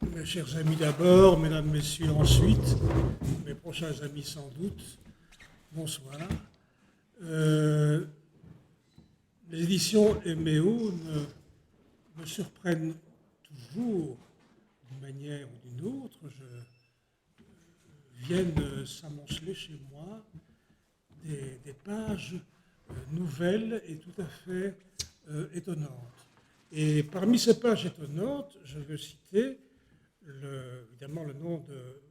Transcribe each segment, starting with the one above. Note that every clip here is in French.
Mes chers amis d'abord, mesdames, messieurs ensuite, mes prochains amis sans doute, bonsoir. Euh, les éditions Eméo me surprennent toujours d'une manière ou d'une autre. Viennent s'amonceler chez moi des pages nouvelles et tout à fait étonnantes. Et parmi ces pages étonnantes, je veux citer évidemment le nom de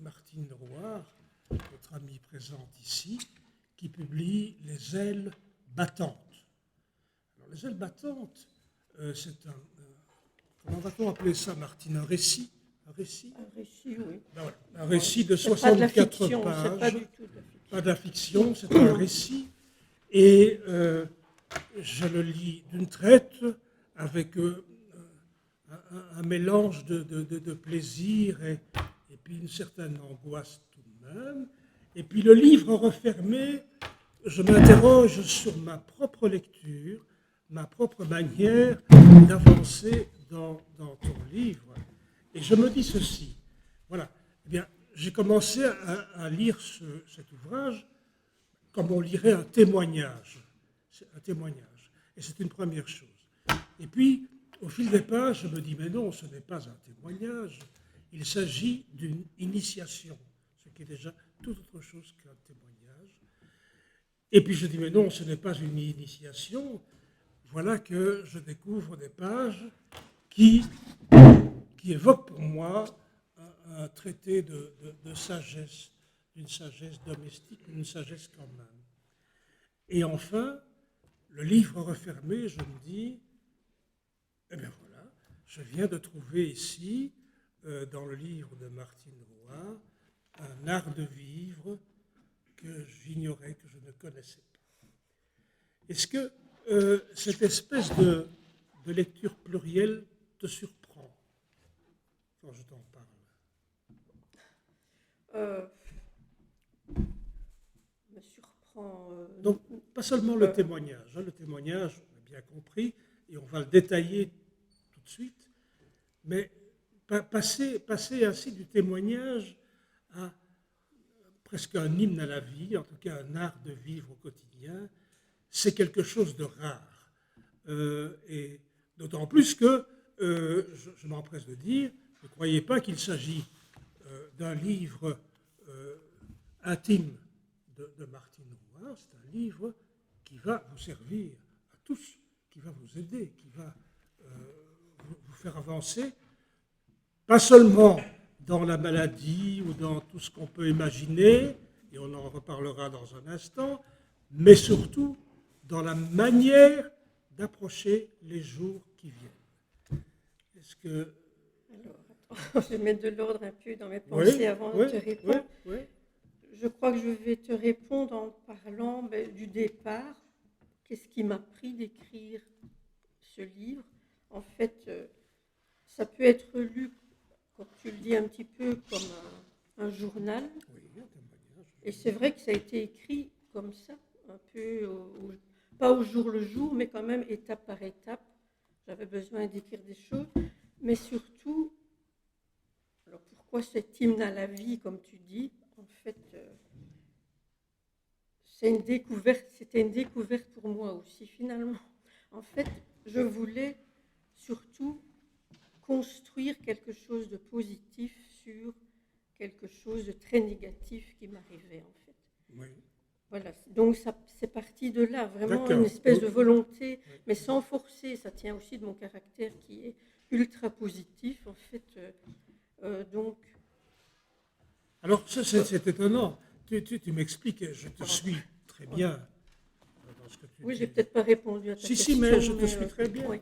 Martine Drouhard, notre amie présente ici, qui publie Les ailes battantes. Alors, les ailes battantes, c'est comment va-t-on appeler ça, Martine? Un récit? Un récit? Un récit, oui. Ben voilà, un récit de C'est pas de la 64 fiction, pages. c'est pas du tout de la fiction. Pas de la fiction, c'est un récit. Et je le lis d'une traite avec un mélange de plaisir et puis une certaine angoisse tout de même. Et puis le livre refermé, je m'interroge sur ma propre lecture, ma propre manière d'avancer dans ton livre. Et je me dis ceci, voilà, eh bien, j'ai commencé à lire cet ouvrage comme on lirait un témoignage. C'est un témoignage. Et c'est une première chose. Et puis, au fil des pages, je me dis, mais non, ce n'est pas un témoignage, il s'agit d'une initiation, ce qui est déjà tout autre chose qu'un témoignage. Et puis je dis, mais non, ce n'est pas une initiation, voilà que je découvre des pages qui évoquent pour moi un traité de sagesse, d'une sagesse domestique, une sagesse quand même. Et enfin, le livre refermé, je me dis, eh bien voilà, je viens de trouver ici, dans le livre de Martine Drouhard, un art de vivre que j'ignorais, que je ne connaissais pas. Est-ce que cette espèce de lecture plurielle te surprend quand je t'en parle? Me surprend. Donc, pas seulement le témoignage. Le témoignage, on a bien compris, et on va le détailler tout de suite, mais passer ainsi du témoignage à presque un hymne à la vie, en tout cas un art de vivre au quotidien, c'est quelque chose de rare. Et d'autant plus que, je m'empresse de dire, ne croyez pas qu'il s'agit d'un livre intime de Martine Drouhard, c'est un livre qui va vous servir à tous, qui va vous aider, qui va vous faire avancer, pas seulement dans la maladie ou dans tout ce qu'on peut imaginer, et on en reparlera dans un instant, mais surtout dans la manière d'approcher les jours qui viennent. Est-ce que... Alors, attends, je vais mettre de l'ordre un peu dans mes pensées avant de te répondre. Oui. Je crois que je vais te répondre en parlant du départ. Qu'est-ce qui m'a pris d'écrire ce livre? En fait, ça peut être lu, comme tu le dis un petit peu, comme un journal. Oui, un témoignage. Et c'est vrai que ça a été écrit comme ça, un peu, pas au jour le jour, mais quand même étape par étape. J'avais besoin d'écrire des choses, mais surtout, alors pourquoi cet hymne à la vie, comme tu dis? En fait, c'était une découverte pour moi aussi, finalement. En fait, je voulais surtout construire quelque chose de positif sur quelque chose de très négatif qui m'arrivait, en fait. Oui. Voilà, donc ça, c'est parti de là, vraiment D'accord. une espèce de volonté, mais sans forcer. Ça tient aussi de mon caractère qui est ultra positif, en fait. Donc. Alors, c'est étonnant. Tu m'expliques, je te suis très bien dans ce que tu dis. Oui, j'ai peut-être pas répondu à ta question. Si, mais je te suis très bien. Oui.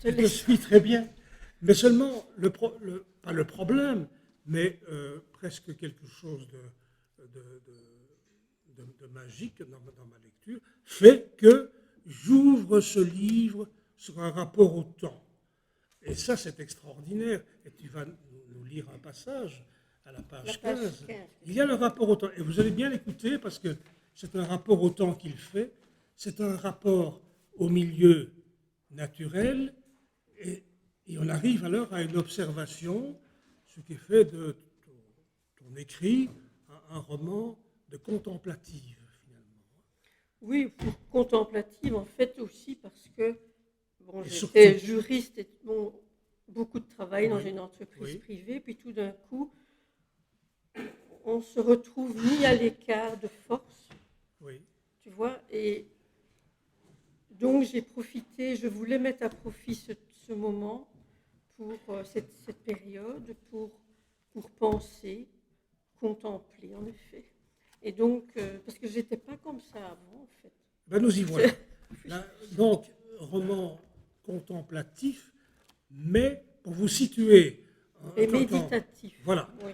Je te suis très bien. Mais seulement, pas le problème, mais presque quelque chose de magique dans ma lecture, fait que j'ouvre ce livre sur un rapport au temps. Et ça, c'est extraordinaire. Et tu vas nous lire un passage à la page 15. Il y a le rapport au temps. Et vous allez bien l'écouter parce que c'est un rapport au temps qu'il fait. C'est un rapport au milieu naturel et Et on arrive alors à une observation, ce qui fait de ton écrit un roman de contemplative, finalement. Oui, pour contemplative, en fait aussi parce que bon, Et j'étais surtout, juriste et bon, beaucoup de travail dans oui, une entreprise oui, privée, puis tout d'un coup, on se retrouve mis à l'écart de force, oui, tu vois, et donc j'ai profité, je voulais mettre à profit ce moment pour cette période, pour penser, contempler, en effet. Et donc, parce que j'étais pas comme ça avant, en fait. ben nous y voilà. Là, donc, roman contemplatif, mais pour vous situer, Et quand, méditatif, voilà, oui.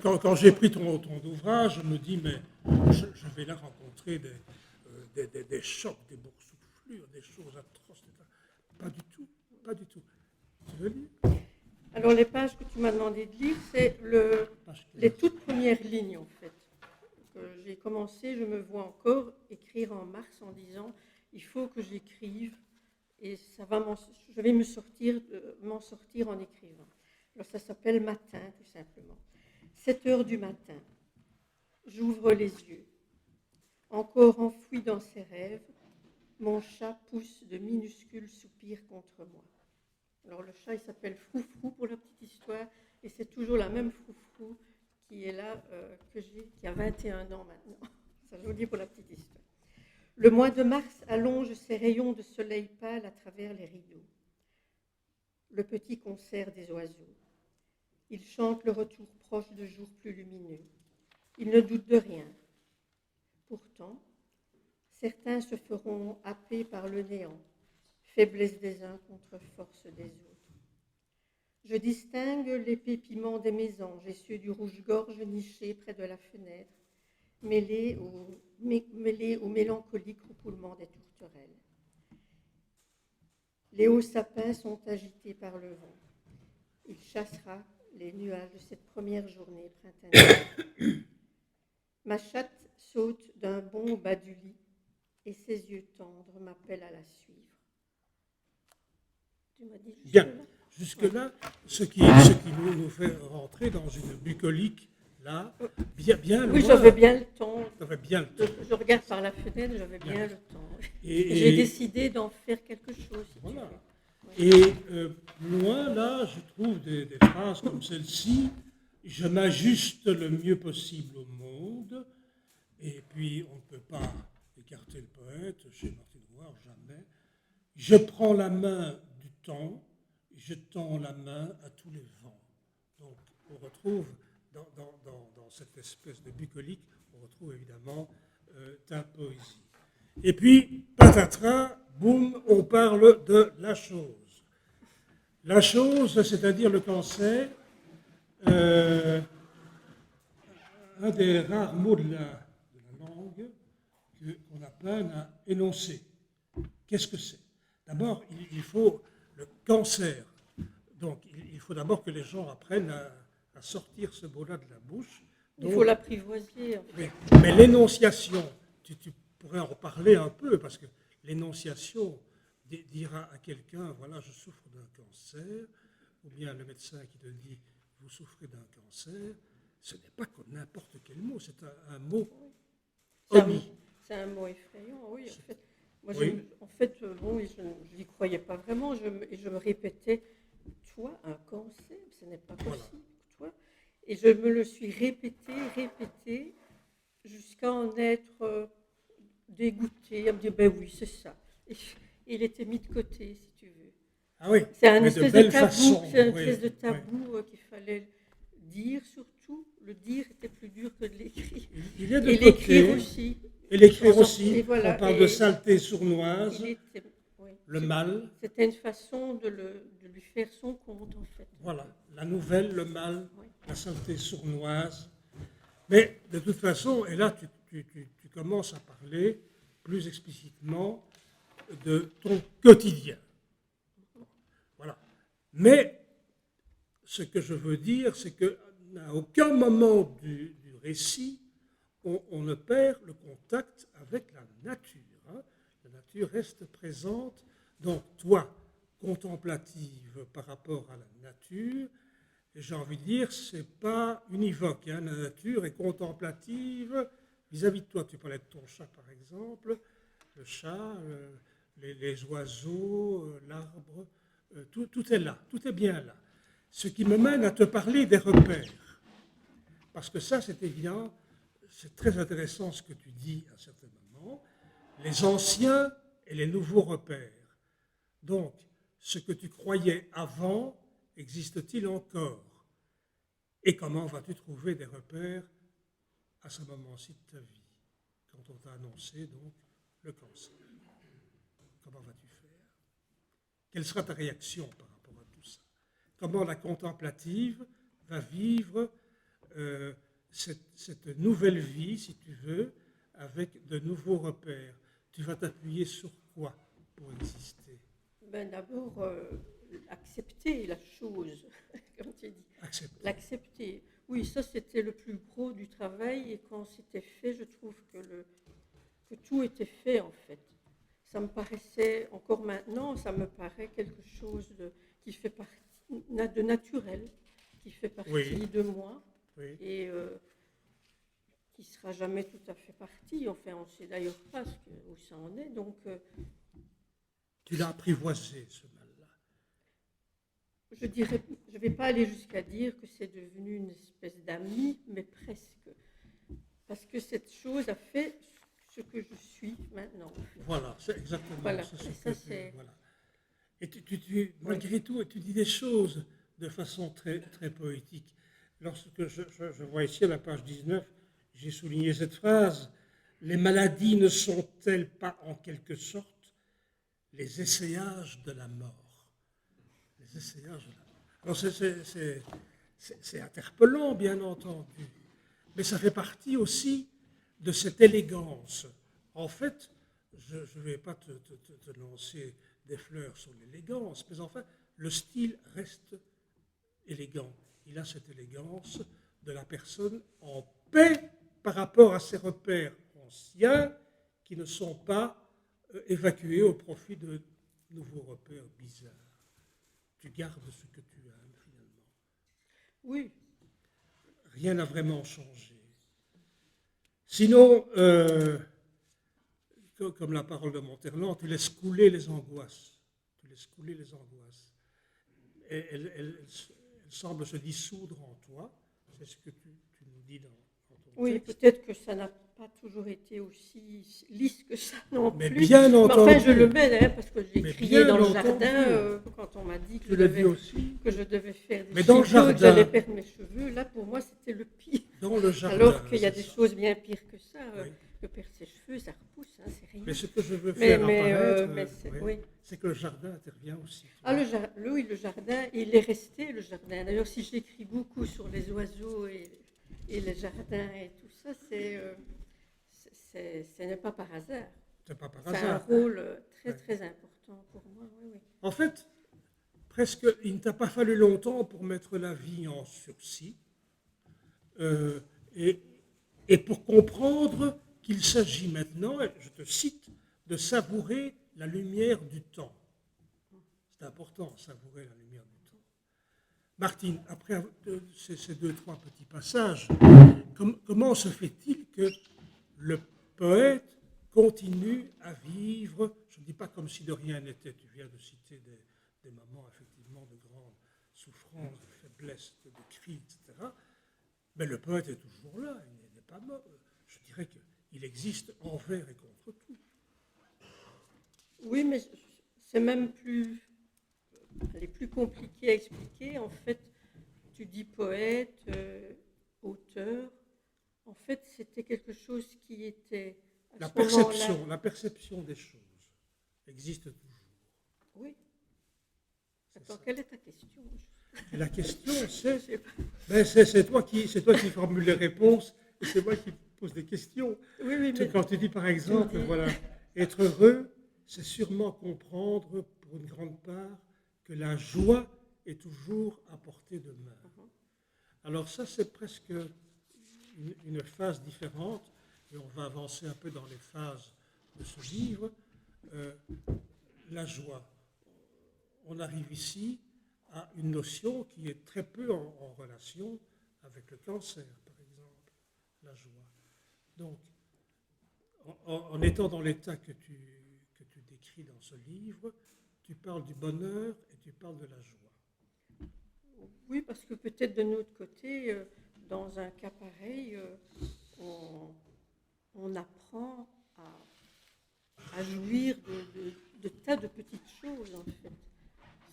quand j'ai pris ton ouvrage, je me dis, mais je vais là rencontrer des chocs, des boursouflures, des choses atroces. Pas du tout, pas du tout. Tu veux lire? Alors, les pages que tu m'as demandé de lire, c'est Page les 15. toutes premières lignes, en fait. Que j'ai commencé, je me vois encore écrire en mars en disant il faut que j'écrive et je vais m'en sortir en écrivant. Alors, ça s'appelle Matin, tout simplement. 7 heures du matin. J'ouvre les yeux. Encore enfoui dans ses rêves, mon chat pousse de minuscules soupirs contre moi. Alors le chat, il s'appelle Froufrou pour la petite histoire, et c'est toujours la même Froufrou qui est là, qui a 21 ans maintenant. Ça, je vous dis pour la petite histoire. Le mois de mars allonge ses rayons de soleil pâle à travers les rideaux. Le petit concert des oiseaux. Ils chantent le retour proche de jours plus lumineux. Ils ne doutent de rien. Pourtant, certains se feront happer par le néant, faiblesse des uns contre force des autres. Je distingue l'épais piment des mésanges et ceux du rouge-gorge niché près de la fenêtre, mêlés au mélancolique roucoulement des tourterelles. Les hauts sapins sont agités par le vent. Il chassera les nuages de cette première journée printanière. Ma chatte saute d'un bond au bas du lit et ses yeux tendres m'appellent à la suivre. Tu m'as dit Bien. jusque-là? Jusque-là, ce qui nous fait rentrer dans une bucolique, là, bien Oui, loin. j'avais bien le temps. J'avais bien le temps. Je regarde par la fenêtre, j'avais bien le temps. Et J'ai décidé d'en faire quelque chose, si voilà. tu veux. Et loin, là, je trouve des phrases comme celle-ci. Je m'ajuste le mieux possible au monde. Et puis, on ne peut pas écarter le poète, chez Martin Noir, jamais. Je prends la main du temps, je tends la main à tous les vents. Donc, on retrouve dans cette espèce de bucolique, on retrouve évidemment ta poésie. Et puis, patatras, boum, on parle de la chose. La chose, c'est-à-dire le cancer, un des rares mots de la langue qu'on a peine à énoncer. Qu'est-ce que c'est? D'abord, il faut le cancer. Donc, il faut d'abord que les gens apprennent à sortir ce mot-là de la bouche. Donc, Il faut l'apprivoiser. En fait. oui. Mais l'énonciation, tu pourrais en reparler un peu, parce que l'énonciation dira à quelqu'un, voilà, je souffre d'un cancer, ou bien le médecin qui te dit, vous souffrez d'un cancer, ce n'est pas comme n'importe quel mot, c'est un mot omis. C'est un mot effrayant, oui. En fait, moi, Oui. bon, je n'y croyais pas vraiment. Je me répétais, toi, un cancer, ce n'est pas possible, Voilà. toi. Et je me le suis répété, jusqu'à en être dégoûtée, à me dire, ben oui, c'est ça. Et il était mis de côté, si tu veux. Ah oui, C'est un mais espèce belle de tabou, façon. c'est un Oui, espèce de oui. tabou qu'il fallait dire surtout. Le dire était plus dur que de l'écrire. Il est de Et côté. l'écrire aussi. Et l'écrire Et aussi. voilà, On parle de saleté sournoise, oui, le mal. c'était une façon de lui faire son compte, en fait. Voilà, la nouvelle, le mal, Oui. la saleté sournoise. Mais de toute façon, et là tu commences à parler plus explicitement de ton quotidien. Voilà. Mais ce que je veux dire, c'est qu'à aucun moment du récit, on ne perd le contact avec la nature. Hein. La nature reste présente. Donc toi, contemplative par rapport à la nature. Et j'ai envie de dire, ce n'est pas univoque. Hein. La nature est contemplative vis-à-vis de toi. Tu parlais de ton chat, par exemple, le chat, les oiseaux, l'arbre, tout est là, tout est bien là. Ce qui me mène à te parler des repères. Parce que ça, c'est évident, c'est très intéressant ce que tu dis à certains moments. Les anciens et les nouveaux repères. Donc, ce que tu croyais avant, existe-t-il encore? Et comment vas-tu trouver des repères à ce moment-ci de ta vie, quand on t'a annoncé donc le cancer? Comment vas-tu faire? Quelle sera ta réaction par rapport à tout ça? Comment la contemplative va vivre cette nouvelle vie, si tu veux, avec de nouveaux repères? Tu vas t'appuyer sur quoi pour exister? D'abord, accepter la chose, comme tu dis. Accepter. L'accepter. Oui, ça c'était le plus gros du travail et quand c'était fait, je trouve que tout était fait en fait. Ça me paraissait, encore maintenant, ça me paraît quelque chose qui fait partie de naturel, qui fait partie de moi et qui ne sera jamais tout à fait parti. Enfin, on ne sait d'ailleurs pas où ça en est. Donc, tu l'as apprivoisé, ce mal-là. Je ne vais pas aller jusqu'à dire que c'est devenu une espèce d'ami, mais presque. Parce que cette chose a fait ce que je suis maintenant. Voilà, c'est exactement voilà. Voilà. Et malgré tout, tu dis des choses de façon très, très poétique. Lorsque je vois ici à la page 19, j'ai souligné cette phrase: les maladies ne sont-elles pas en quelque sorte les essayages de la mort? Les essayages de la mort. Alors c'est interpellant, bien entendu, mais ça fait partie aussi de cette élégance. En fait, je ne vais pas te lancer des fleurs sur l'élégance, mais enfin, le style reste élégant. Il a cette élégance de la personne en paix par rapport à ses repères anciens qui ne sont pas évacués au profit de nouveaux repères bizarres. Tu gardes ce que tu aimes finalement. Oui. Rien n'a vraiment changé. Sinon, comme la parole de Monterland, tu laisses couler les angoisses. Tu laisses couler les angoisses. Et elles semblent se dissoudre en toi. C'est ce que tu nous dis dans ton oui, texte. peut-être que ça n'a pas toujours été aussi lisse que ça non mais plus. Bien entendu. Mais enfin, je le mets, hein, parce que j'ai crié dans le jardin quand on m'a dit que je devais faire des studios et que j'allais perdre mes cheveux. Là, pour moi, c'était le pire. Dans le jardin. Alors qu'il y a des choses bien pires que ça. Oui. Que perdre ses cheveux, ça repousse, hein, c'est rien. Mais ce que je veux faire apparaître, oui. c'est que le jardin intervient aussi. Oui, le jardin, il est resté le jardin. D'ailleurs, si j'écris beaucoup sur les oiseaux et les jardins et tout ça, ce n'est pas par hasard. C'est pas par hasard. hasard. C'est un rôle très, très important pour moi. Oui. En fait, presque, il ne t'a pas fallu longtemps pour mettre la vie en sursis et pour comprendre qu'il s'agit maintenant, je te cite, de savourer la lumière du temps. C'est important, savourer la lumière du temps. Martine, après ces 2-3 petits passages, comment se fait-il que le poète continue à vivre, je ne dis pas comme si de rien n'était, tu viens de citer des moments effectivement de grande souffrance, de faiblesse, de cris, etc. Mais le poète est toujours là, il n'est pas mort. Je dirais qu'il existe envers et contre tout. Oui, mais c'est même plus compliqué à expliquer. En fait, tu dis poète, auteur. En fait, c'était quelque chose qui était la perception des choses existe toujours. Oui. Attends, quelle est ta question? La question, c'est toi qui formule les réponses et c'est moi qui pose des questions. Oui, mais quand tu dis par exemple, voilà, être heureux, c'est sûrement comprendre pour une grande part que la joie est toujours à portée de main. Alors ça, c'est presque une phase différente et on va avancer un peu dans les phases de ce livre. La joie. on arrive ici à une notion qui est très peu en relation avec le cancer, par exemple, la joie. Donc, en étant dans l'état que tu décris dans ce livre, tu parles du bonheur et tu parles de la joie. Oui, parce que peut-être de notre côté, dans un cas pareil, on apprend à jouir de tas de petites choses, en fait.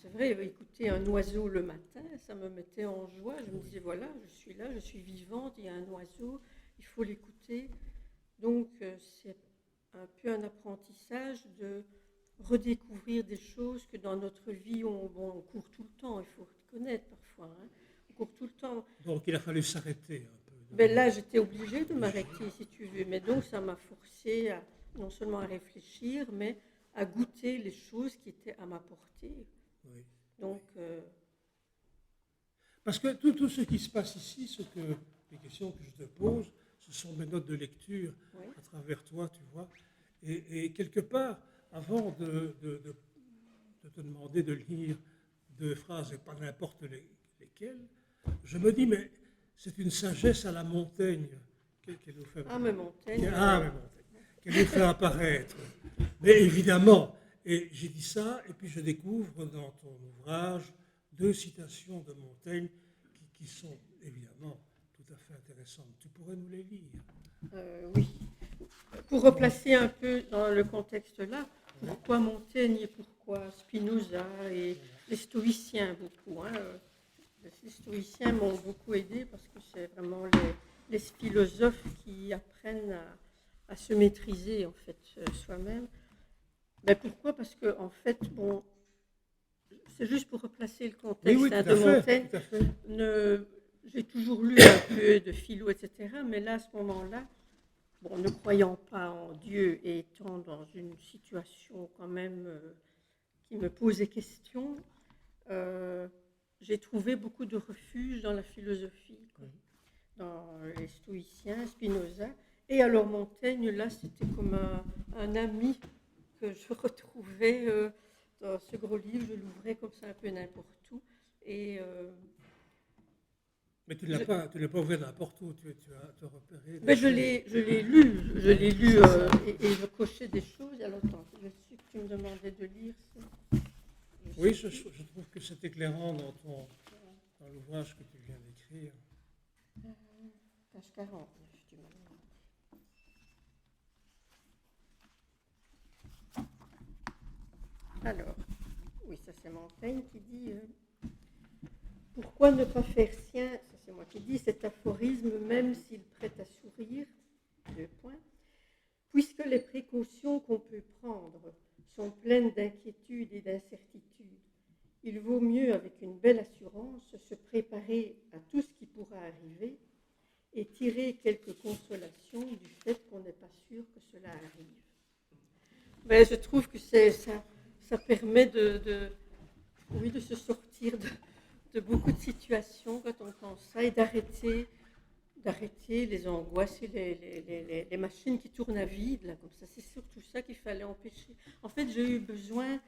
C'est vrai, écouter un oiseau le matin, ça me mettait en joie. Je me disais, voilà, je suis là, je suis vivante, il y a un oiseau, il faut l'écouter. Donc, c'est un peu un apprentissage de redécouvrir des choses que dans notre vie, on court tout le temps, il faut reconnaître parfois. Hein. On court tout le temps. Donc, il a fallu s'arrêter un peu. Ben là, j'étais obligée de m'arrêter, si tu veux. Mais donc, ça m'a forcé non seulement à réfléchir, mais à goûter les choses qui étaient à ma portée. Oui. Donc, parce que tout ce qui se passe ici, les questions que je te pose, ce sont mes notes de lecture oui. à travers toi, tu vois. Et quelque part, avant de te demander de lire 2 phrases et pas n'importe lesquelles, je me dis, mais c'est une sagesse à la Montaigne qu'elle nous fait. Ah, mais Montaigne. Qu'elle nous fait apparaître. Mais évidemment, et j'ai dit ça, et puis je découvre dans ton ouvrage 2 citations de Montaigne qui sont évidemment tout à fait intéressantes. Tu pourrais nous les lire? Oui. Pour replacer un peu dans le contexte là, pourquoi Montaigne et pourquoi Spinoza et les stoïciens beaucoup. Hein. Les stoïciens m'ont beaucoup aidé parce que c'est vraiment les philosophes qui apprennent à se maîtriser en fait soi-même. Mais pourquoi? Parce que en fait, bon, c'est juste pour replacer le contexte oui, de Montaigne. Tout à fait. J'ai toujours lu un peu de philo, etc. Mais là, à ce moment-là, bon, ne croyant pas en Dieu et étant dans une situation quand même qui me posait question, j'ai trouvé beaucoup de refuge dans la philosophie, quoi. Dans les stoïciens, Spinoza. Et alors Montaigne, là, c'était comme un ami que je retrouvais dans ce gros livre. Je l'ouvrais comme ça un peu n'importe où. Et, mais tu ne l'as pas ouvert n'importe où, tu as te repéré. Mais je l'ai lu et je cochais des choses. Alors attends, je sais que tu me demandais de lire ça. Oui, je trouve que c'est éclairant dans l'ouvrage que tu viens d'écrire. Page 49, tu m'as dit. Alors, oui, ça c'est Montaigne qui dit pourquoi ne pas faire sien, ça c'est moi qui dis, cet aphorisme même s'il prête à sourire, 2 points, puisque les précautions qu'on peut prendre sont pleines d'inquiétude et d'incertitude. Il vaut mieux, avec une belle assurance, se préparer à tout ce qui pourra arriver et tirer quelques consolations du fait qu'on n'est pas sûr que cela arrive. Ben, je trouve que ça permet de se sortir de beaucoup de situations quand on pense ça et d'arrêter les angoisses et les machines qui tournent à vide, là, comme ça. C'est surtout ça qu'il fallait empêcher. En fait, j'ai eu besoin,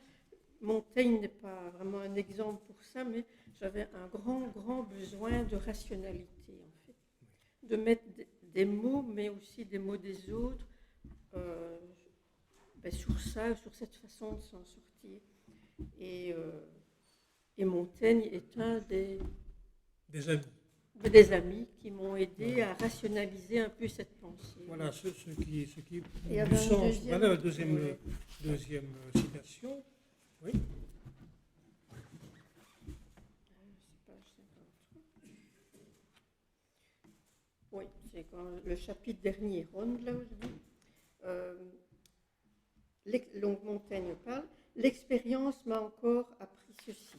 Montaigne n'est pas vraiment un exemple pour ça, mais j'avais un grand besoin de rationalité, en fait. De mettre des mots, mais aussi des mots des autres, sur cette façon de s'en sortir. Et Montaigne est un des amis qui m'ont aidé à rationaliser un peu cette pensée. Voilà, ce qui et du sens. Voilà la deuxième citation. Oui. Oui, c'est quand le chapitre dernier, ronde, là où je dis. Donc Montaigne parle. L'expérience m'a encore appris ceci.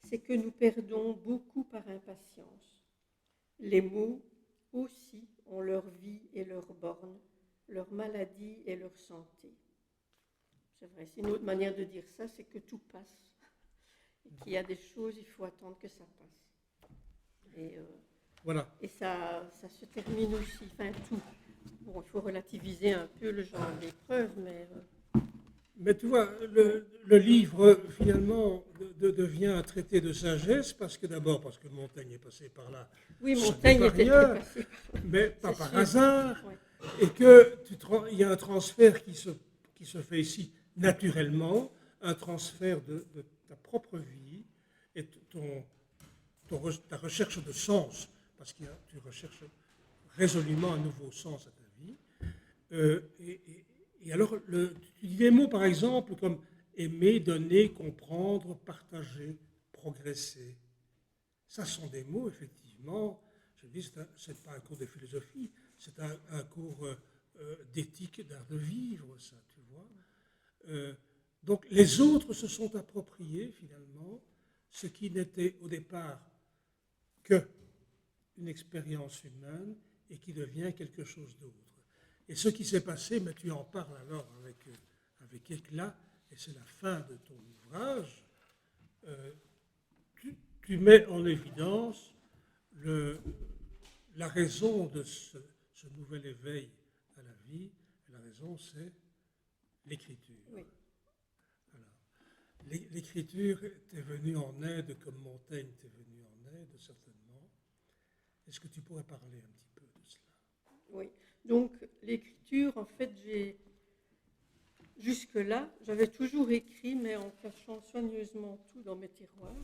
C'est que nous perdons beaucoup par impatience. Les mots aussi ont leur vie et leurs bornes, leur maladie et leur santé. C'est vrai, c'est une autre manière de dire ça, c'est que tout passe. Et qu'il y a des choses, il faut attendre que ça passe. Voilà. Et ça se termine aussi, enfin tout. Bon, il faut relativiser un peu le genre d'épreuve, mais... Mais tu vois, le livre, finalement, devient un traité de sagesse, parce que Montaigne est passé par là, Oui, ce n'est Montaigne pas était rien, passé par là, mais pas c'est par sûr. hasard, Ouais. et qu'il y a un transfert qui se fait ici naturellement, un transfert de ta propre vie et ta recherche de sens, parce que tu recherches résolument un nouveau sens à ta vie. Et alors, tu dis des mots, par exemple, comme aimer, donner, comprendre, partager, progresser. Ça sont des mots, effectivement. Je dis, ce n'est pas un cours de philosophie, c'est un cours d'éthique, d'art de vivre, ça, tu vois. Donc, les autres se sont appropriés, finalement, ce qui n'était au départ qu'une expérience humaine et qui devient quelque chose d'autre. Et ce qui s'est passé, mais tu en parles alors avec éclat, et c'est la fin de ton ouvrage, euh, tu mets en évidence la raison de ce nouvel éveil à la vie. Et la raison, c'est l'écriture. Oui. Alors, l'écriture t'est venue en aide comme Montaigne t'est venu en aide, certainement. Est-ce que tu pourrais parler un petit peu de cela? Oui. Donc, l'écriture, en fait, jusque-là, j'avais toujours écrit, mais en cachant soigneusement tout dans mes tiroirs.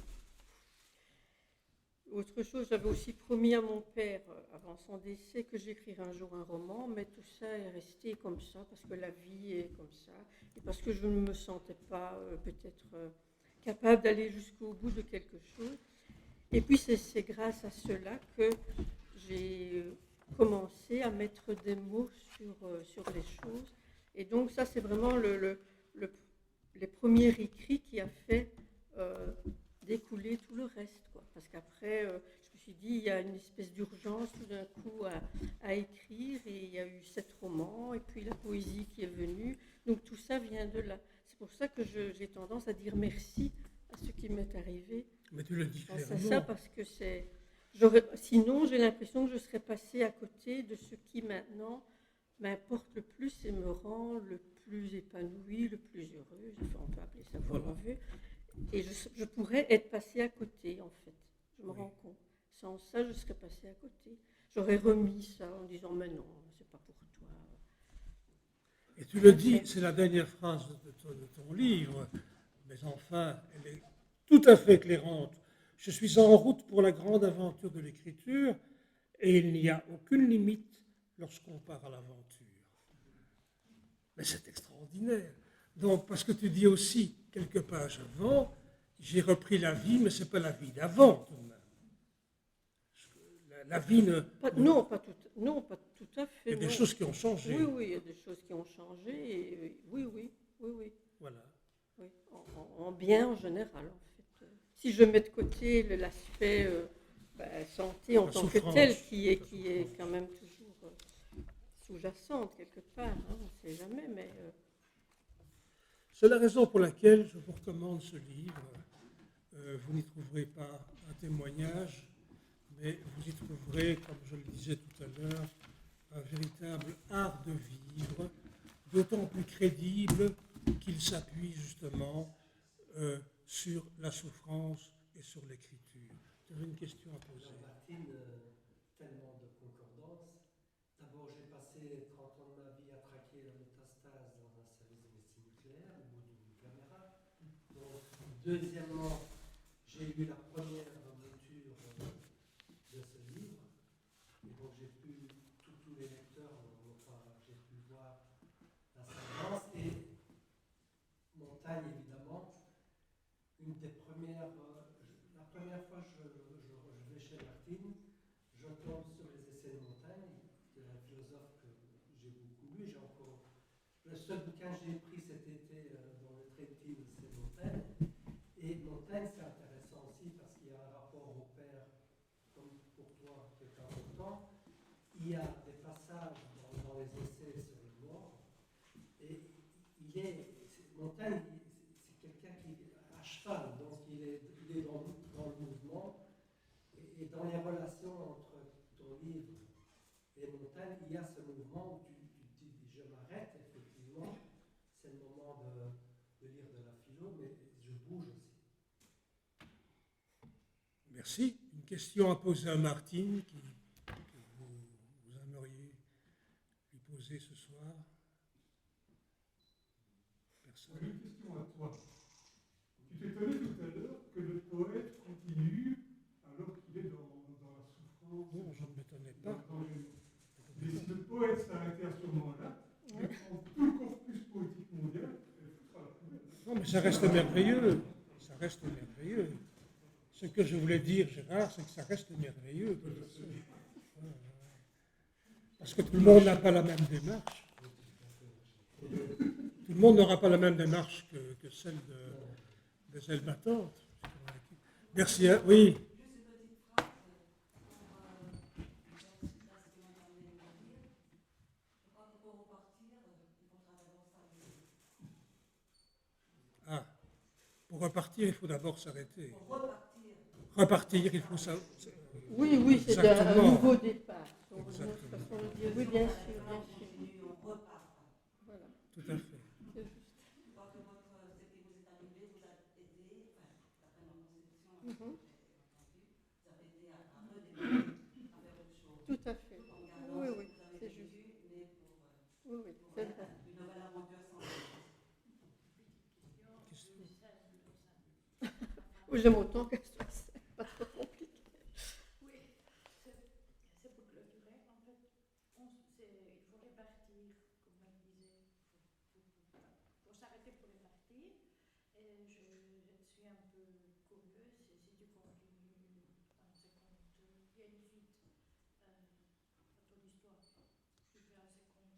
Autre chose, j'avais aussi promis à mon père, avant son décès, que j'écrirais un jour un roman, mais tout ça est resté comme ça, parce que la vie est comme ça, et parce que je ne me sentais pas peut-être capable d'aller jusqu'au bout de quelque chose. Et puis c'est grâce à cela que j'ai commencé à mettre des mots sur les choses. Et donc ça, c'est vraiment les premiers écrits qui a fait découler tout le reste, quoi. Parce qu'après, je me suis dit, il y a une espèce d'urgence tout d'un coup à écrire, et il y a eu 7 romans, et puis la poésie qui est venue. Donc tout ça vient de là. C'est pour ça que j'ai tendance à dire merci à ce qui m'est arrivé. Mais tu le dis clairement. C'est ça, parce que sinon, j'ai l'impression que je serais passée à côté de ce qui maintenant m'importe le plus et me rend le plus épanouie, le plus heureuse. Enfin, on peut appeler ça comme on veut. Et je pourrais être passée à côté, en fait. Je me rends compte. Sans ça, je serais passée à côté. J'aurais remis ça en disant, mais non, c'est pas pour toi. Et tu le dis, c'est la dernière phrase de ton livre, mais enfin, elle est tout à fait éclairante. Je suis en route pour la grande aventure de l'écriture, et il n'y a aucune limite lorsqu'on part à l'aventure. Mais c'est extraordinaire. Donc, parce que tu dis aussi, quelques pages avant, j'ai repris la vie, mais ce n'est pas la vie d'avant, tout de même. La vie ne... Non, pas tout à fait. Il y a des choses qui ont changé. Oui, il y a des choses qui ont changé. Et oui. Voilà. Oui, en bien en général, en fait. Si je mets de côté l'aspect santé en tant que tel, qui est quand même toujours sous-jacente quelque part, hein, on ne sait jamais, mais... C'est la raison pour laquelle je vous recommande ce livre. Vous n'y trouverez pas un témoignage, mais vous y trouverez, comme je le disais tout à l'heure, un véritable art de vivre, d'autant plus crédible qu'il s'appuie justement sur la souffrance et sur l'écriture. Tu avais une question à poser. Martine, tellement de concordance. D'abord, j'ai passé 30 ans de ma vie à traquer la métastase dans un service de médecine nucléaire, au bout d'une caméra. Donc, deuxièmement, j'ai eu la première mouture de ce livre. Et donc, j'ai pu, tous les lecteurs, j'ai pu voir la séquence. Et Montaigne, évidemment, une des premières... la première fois que je vais chez Martine, je tombe sur les essais de Montaigne, qui est un philosophe que j'ai beaucoup lu. Le seul bouquin que j'ai pris cet été dans le Trétine, c'est Montaigne. Et Montaigne, c'est intéressant aussi parce qu'il y a un rapport au père, comme pour toi, qui est important. Il y a des passages dans les essais sur le mort. Et Montaigne, c'est quelqu'un qui est à cheval, donc il est dans le mouvement. Et dans les relations entre ton livre et Montaigne, il y a ce mouvement où tu dis je m'arrête, effectivement, c'est le moment de lire de la philo, mais je bouge aussi. Merci. Une question à poser à Martine que vous aimeriez lui poser ce soir? Personne? Une question à toi. Tu t'étonnais tout à l'heure que le poète continue alors qu'il est dans la souffrance. Non, je ne m'étonnais pas. Mais si le poète s'arrêtait à ce moment-là, il prend tout le corpus poétique mondial et le foutre à la poubelle. Non, mais ça reste merveilleux. Ça reste merveilleux. Ce que je voulais dire, Gérard, c'est que ça reste merveilleux. Parce que tout le monde n'a pas la même démarche. Tout le monde n'aura pas la même démarche que celle de celle battante. Merci. Oui. Ah, pour repartir, il faut d'abord s'arrêter. Repartir, il faut s'arrêter. Oui, oui, c'est un Exactement. nouveau départ. Donc, une autre Exactement. façon de dire. Oui, bien sûr, bien sûr. Voilà, Tout à fait. c'est juste. Mhm. Tout à fait. Oui, oui, c'est juste. Oui, oui, c'est vrai. Oui, j'aime autant qu'elle soit simple, pas trop compliquée. Oui, c'est pour clôturer. En fait, il faut répartir, comme elle disait, pour s'arrêter pour répartir. Et je suis un peu curieuse si tu continues dans ce conte. Il y a une suite à ton histoire. Tu fais un second.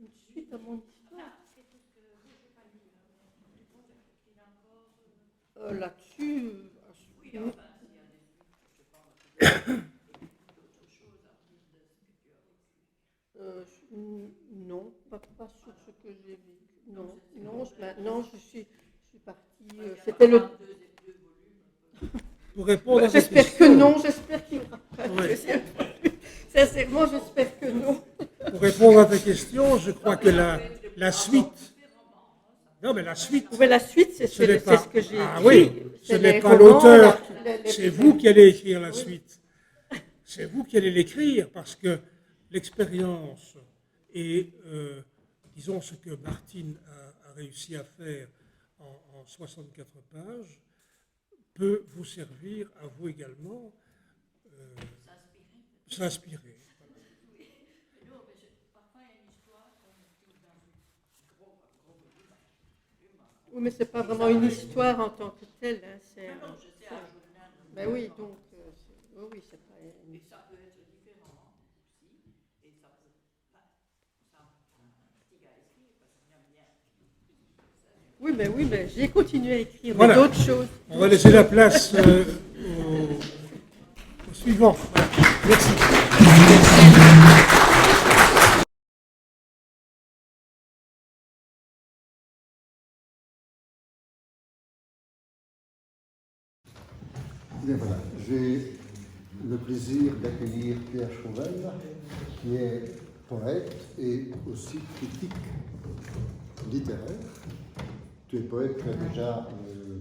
Une suite à mon histoire. Ah, c'est tout ce que je n'ai pas lu. Mais tu comptes écrire encore Là-dessus, oui, enfin, s'il y a des suites, je sais pas, d'autres choses à dire de ce que tu as vécu. non, pas sur ce que j'ai vécu. Non, non, maintenant je suis partie. C'était le. Pour répondre à cette J'espère que question, non, j'espère qu'il n'y aura pas de Ouais. deuxième volume. Sincèrement, j'espère que non. pour répondre à ta question, je crois que la suite. Non, mais la suite. Oui, la suite, c'est Ce n'est c'est pas- ce que j'ai écrit. Ah oui, ce C'est n'est les pas romans, l'auteur. les- C'est vous qui allez écrire la suite. C'est vous qui allez l'écrire parce que l'expérience et, disons, ce que Martine a réussi à faire en 64 pages peut vous servir à vous également s'inspirer. Parfois, il y a une histoire qu'on écrit dans un gros volume. Oui, mais ce n'est pas vraiment une histoire en tant que telle. Hein, c'est Non, je sais, un journal. Ben oui, donc, oui, c'est pas une... Et ça peut être différent aussi. Et ça peut. Enfin, ça, un petit gars écrit, parce qu'on aime bien. Oui, mais j'ai continué à écrire Voilà. d'autres choses. On va laisser la place au suivant. Voilà. Merci. Bien voilà, j'ai le plaisir d'accueillir Pierre Chauvel, qui est poète et aussi critique littéraire. Tu es poète, tu as déjà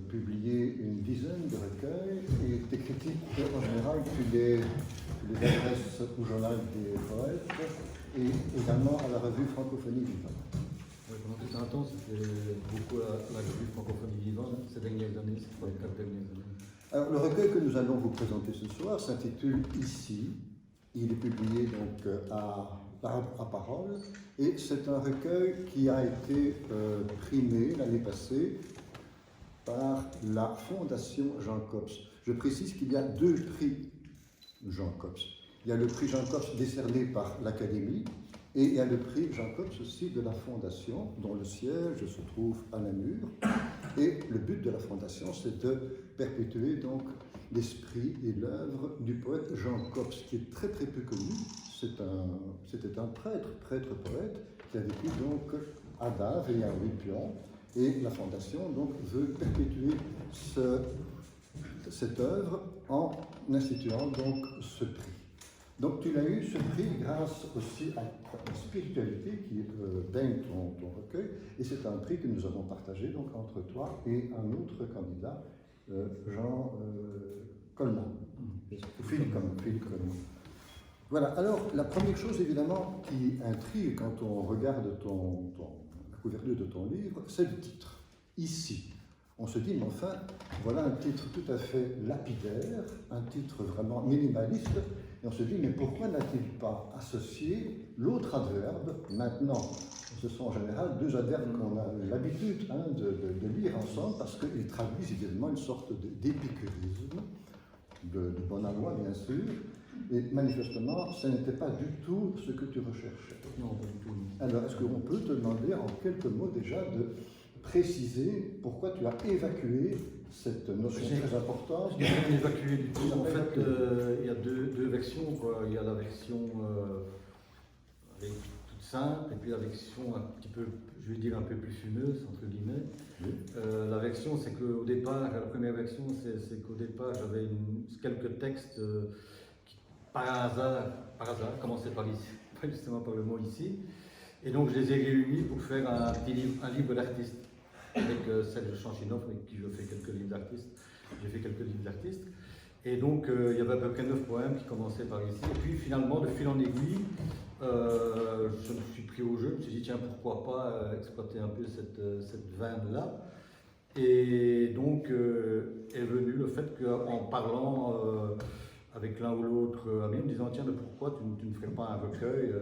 publié une dizaine de recueils et tes critiques, en général, tu les adresses au journal des poètes et également à la revue Francophonie Vivante. Pendant tout un temps, c'était beaucoup la revue Francophonie Vivante ces dernières années, ces 3-4 dernières années. Alors, le recueil que nous allons vous présenter ce soir s'intitule Ici. Il est publié donc à Parole et c'est un recueil qui a été primé l'année passée par la Fondation Jean Cops. Je précise qu'il y a 2 prix Jean Cops. Il y a le prix Jean Cops décerné par l'Académie et il y a le prix Jean Cops aussi de la Fondation, dont le siège se trouve à Namur. Et le but de la Fondation, c'est de perpétuer donc l'esprit et l'œuvre du poète Jean Cops, qui est très très peu connu. C'était un prêtre-poète, qui a vécu donc à Dave et à Ouipion. Et la Fondation donc veut perpétuer cette œuvre en instituant donc ce prix. Donc tu l'as eu ce prix grâce aussi à la spiritualité qui baigne ton recueil, et c'est un prix que nous avons partagé donc entre toi et un autre candidat, Jean Coleman. Philippe Coleman. Voilà, alors la première chose évidemment qui intrigue quand on regarde la couverture de ton livre, c'est le titre. Ici. On se dit, mais enfin, voilà un titre tout à fait lapidaire, un titre vraiment minimaliste, et on se dit, mais pourquoi n'a-t-il pas associé l'autre adverbe? Maintenant, ce sont en général deux adverbes qu'on a l'habitude de lire ensemble, parce qu'ils traduisent évidemment une sorte d'épicurisme, de bonne aloi bien sûr, et manifestement, ce n'était pas du tout ce que tu recherchais. Non, pas du tout. Alors, est-ce qu'on peut te demander en quelques mots déjà de préciser pourquoi tu as évacué cette notion très importante? Je n'ai rien évacué du tout. En fait, il y a deux versions, quoi. Il y a la version avec toute simple, et puis la version un petit peu, je vais dire un peu plus fumeuse, entre guillemets. Oui. La version, c'est qu'au départ, la première version, c'est qu'au départ, j'avais quelques textes qui, par hasard, commençaient par ici, justement par le mot ici. Et donc, je les ai réunis pour faire un livre d'artiste. Avec Serge Chanchinov, avec qui je fais quelques livres d'artistes. J'ai fait quelques livres d'artistes. Et donc, il y avait à peu près 9 poèmes qui commençaient par ici. Et puis, finalement, de fil en aiguille, je me suis pris au jeu. Je me suis dit, tiens, pourquoi pas exploiter un peu cette veine-là. Et donc, est venu le fait qu'en parlant avec l'un ou l'autre ami, en me disant, tiens, mais pourquoi tu ne ferais pas un recueil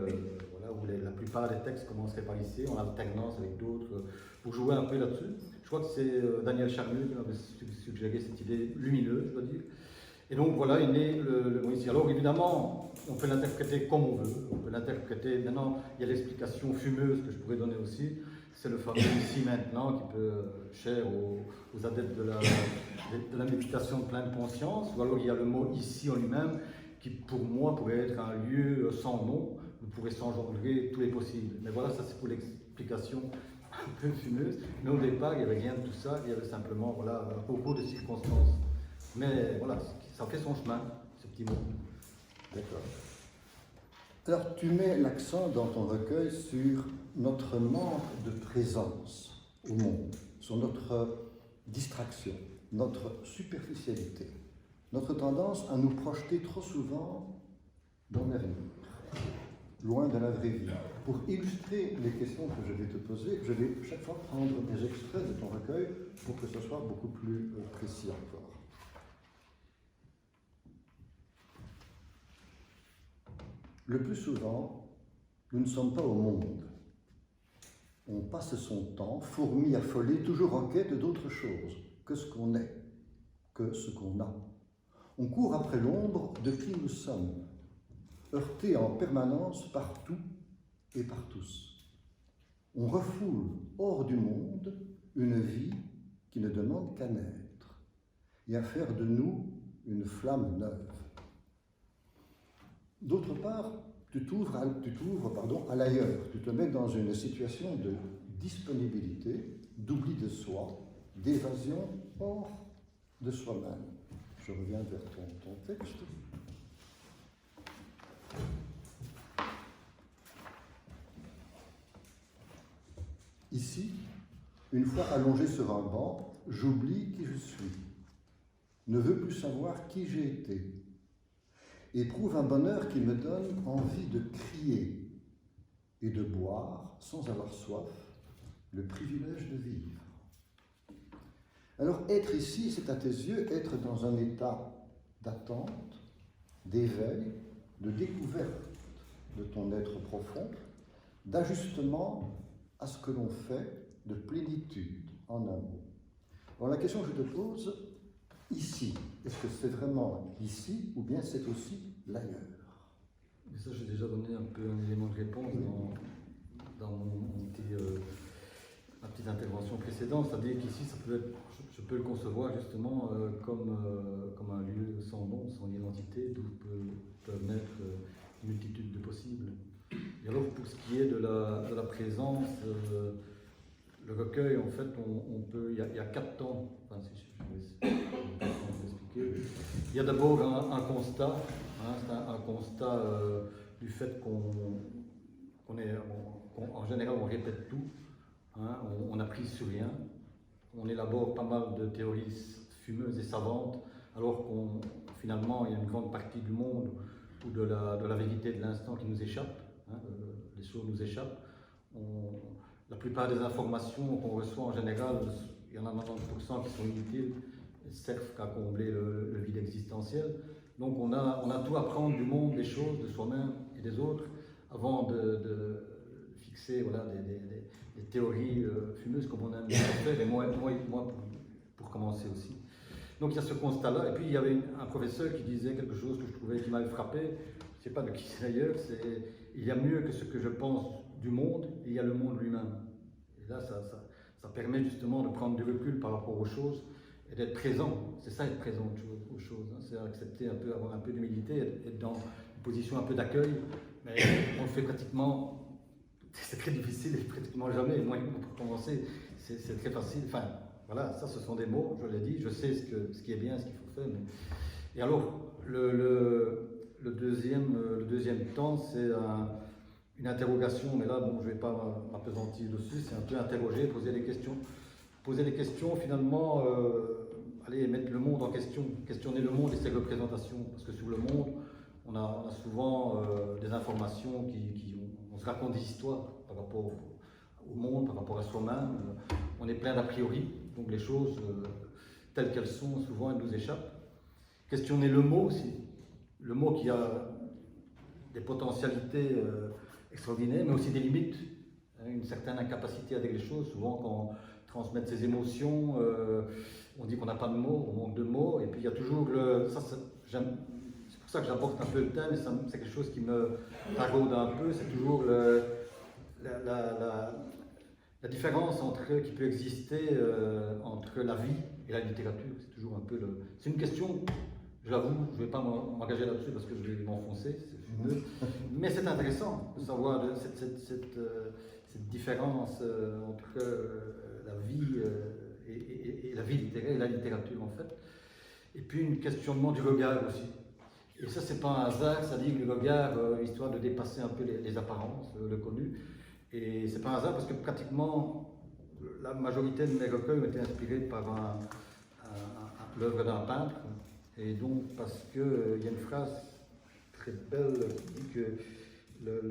voilà, où la plupart des textes commenceraient par ici, en alternance avec d'autres, pour jouer un peu là-dessus. Je crois que c'est Daniel Charneux qui m'avait suggéré cette idée lumineuse, je dois dire. Et donc voilà est né le mot ici. Alors évidemment, on peut l'interpréter comme on veut. On peut l'interpréter, maintenant, il y a l'explication fumeuse que je pourrais donner aussi. C'est le fameux ici maintenant qui peut cher aux adeptes de la méditation de pleine conscience. Ou alors il y a le mot ici en lui-même qui pour moi pourrait être un lieu sans nom, où pourrait s'engendrer tous les possibles. Mais voilà, ça c'est pour l'explication un peu fumeuse. Mais au départ, il n'y avait rien de tout ça, il y avait simplement voilà, un concours de circonstances. Mais voilà, ça fait son chemin, ce petit mot. D'accord. Alors, tu mets l'accent dans ton recueil sur notre manque de présence au monde, sur notre distraction, notre superficialité, notre tendance à nous projeter trop souvent dans l'avenir, loin de la vraie vie. Pour illustrer les questions que je vais te poser, je vais chaque fois prendre des extraits de ton recueil pour que ce soit beaucoup plus précis encore. Le plus souvent, nous ne sommes pas au monde. On passe son temps, fourmi affolé, toujours en quête d'autre chose que ce qu'on est, que ce qu'on a. On court après l'ombre de qui nous sommes, heurtés en permanence par tout et par tous. On refoule hors du monde une vie qui ne demande qu'à naître et à faire de nous une flamme neuve. D'autre part, tu t'ouvres à l'ailleurs, tu te mets dans une situation de disponibilité, d'oubli de soi, d'évasion hors de soi-même. Je reviens vers ton texte. Ici, une fois allongé sur un banc, j'oublie qui je suis, ne veux plus savoir qui j'ai été, éprouve un bonheur qui me donne envie de crier et de boire sans avoir soif, le privilège de vivre. Alors être ici, c'est à tes yeux être dans un état d'attente, d'éveil, de découverte de ton être profond, d'ajustement à ce que l'on fait, de plénitude en un mot. Alors la question que je te pose, ici, est-ce que c'est vraiment ici ou bien c'est aussi l'ailleurs? Mais ça, j'ai déjà donné un peu un élément de réponse dans ma petite intervention précédente, c'est-à-dire qu'ici, ça peut être, je peux le concevoir justement comme un lieu sans nom, sans identité, d'où peuvent naître une multitude de possibles. Et alors, pour ce qui est de la présence, le recueil, en fait, il y a 4 temps. Enfin, si je vais expliquer. Il y a d'abord un constat, c'est un constat du fait qu'en général, on répète tout, on n'a pris sur rien. On élabore pas mal de théories fumeuses et savantes alors qu'on finalement il y a une grande partie du monde ou de la vérité de l'instant qui nous échappe, hein, les choses nous échappent. La plupart des informations qu'on reçoit en général, il y en a 90% qui sont inutiles, ne servent qu'à combler le vide existentiel. Donc on a tout à apprendre du monde, des choses, de soi-même et des autres, avant de fixer voilà, des théories fumeuses comme on aime faire, et moi pour commencer aussi. Donc il y a ce constat-là, et puis il y avait un professeur qui disait quelque chose que je trouvais qui m'avait frappé, je ne sais pas de qui c'est d'ailleurs, c'est il y a mieux que ce que je pense du monde, il y a le monde lui-même. Et là, ça permet justement de prendre du recul par rapport aux choses et d'être présent. C'est ça, être présent aux choses, hein. C'est accepter un peu, avoir un peu d'humilité, être dans une position un peu d'accueil, mais on le fait pratiquement, c'est très difficile et pratiquement jamais. Moi, pour commencer, c'est très facile. Enfin, voilà, ça ce sont des mots, je l'ai dit, je sais ce qui est bien, ce qu'il faut faire. Et alors, le deuxième temps, c'est une interrogation, mais là, bon, je ne vais pas m'appesantir dessus, c'est un peu interroger, poser des questions. Poser des questions, finalement, aller mettre le monde en question, questionner le monde et ses représentations, parce que sur le monde, on a souvent des informations on se raconte des histoires par rapport au monde, par rapport à soi-même. On est plein d'a priori, donc les choses telles qu'elles sont, souvent elles nous échappent. Questionner le mot aussi, le mot qui a des potentialités extraordinaires, mais aussi des limites, hein, une certaine incapacité à dire les choses. Souvent, quand on transmet ses émotions, on dit qu'on n'a pas de mots, on manque de mots, et puis il y a toujours c'est pour ça que j'apporte un peu le thème, et c'est quelque chose qui me taraude un peu, c'est toujours la différence qui peut exister entre la vie et la littérature. C'est toujours un peu c'est une question, je l'avoue, je ne vais pas m'engager là-dessus parce que je vais m'enfoncer, c'est fumeux. Mais c'est intéressant de savoir cette différence entre la vie et la vie littéraire et la littérature en fait. Et puis un questionnement du regard aussi. Et ça, c'est pas un hasard, ça dit que le regard, histoire de dépasser un peu les apparences, le connu. Et c'est pas un hasard parce que pratiquement la majorité de mes recueils ont été inspirés par l'œuvre d'un peintre. Et donc, parce qu'il y a une phrase très belle qui dit que comment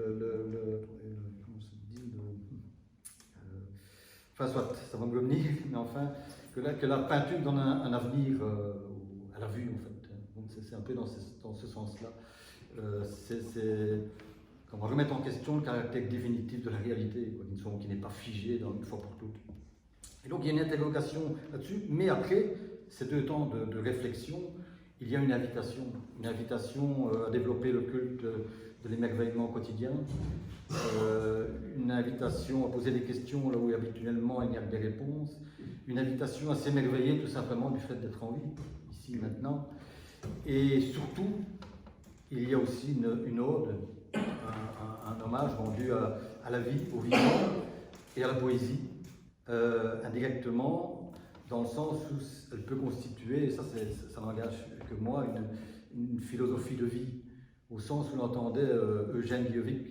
se dit, enfin, soit, ça va me revenir, mais enfin, que la peinture donne un avenir à la vue, en fait. Donc, c'est un peu dans ce sens-là. C'est comment remettre en question le caractère définitif de la réalité, qui n'est pas figé une fois pour toutes. Et donc, il y a une interrogation là-dessus, mais après ces 2 temps de réflexion, il y a une invitation à développer le culte de l'émerveillement quotidien, une invitation à poser des questions là où habituellement il n'y a que des réponses, une invitation à s'émerveiller tout simplement du fait d'être en vie, ici, maintenant. Et surtout, il y a aussi une ode, un hommage rendu à la vie, au vivant et à la poésie, indirectement, dans le sens où elle peut constituer, et ça n'engage que moi, une philosophie de vie, au sens où l'entendait Eugène Guiovic,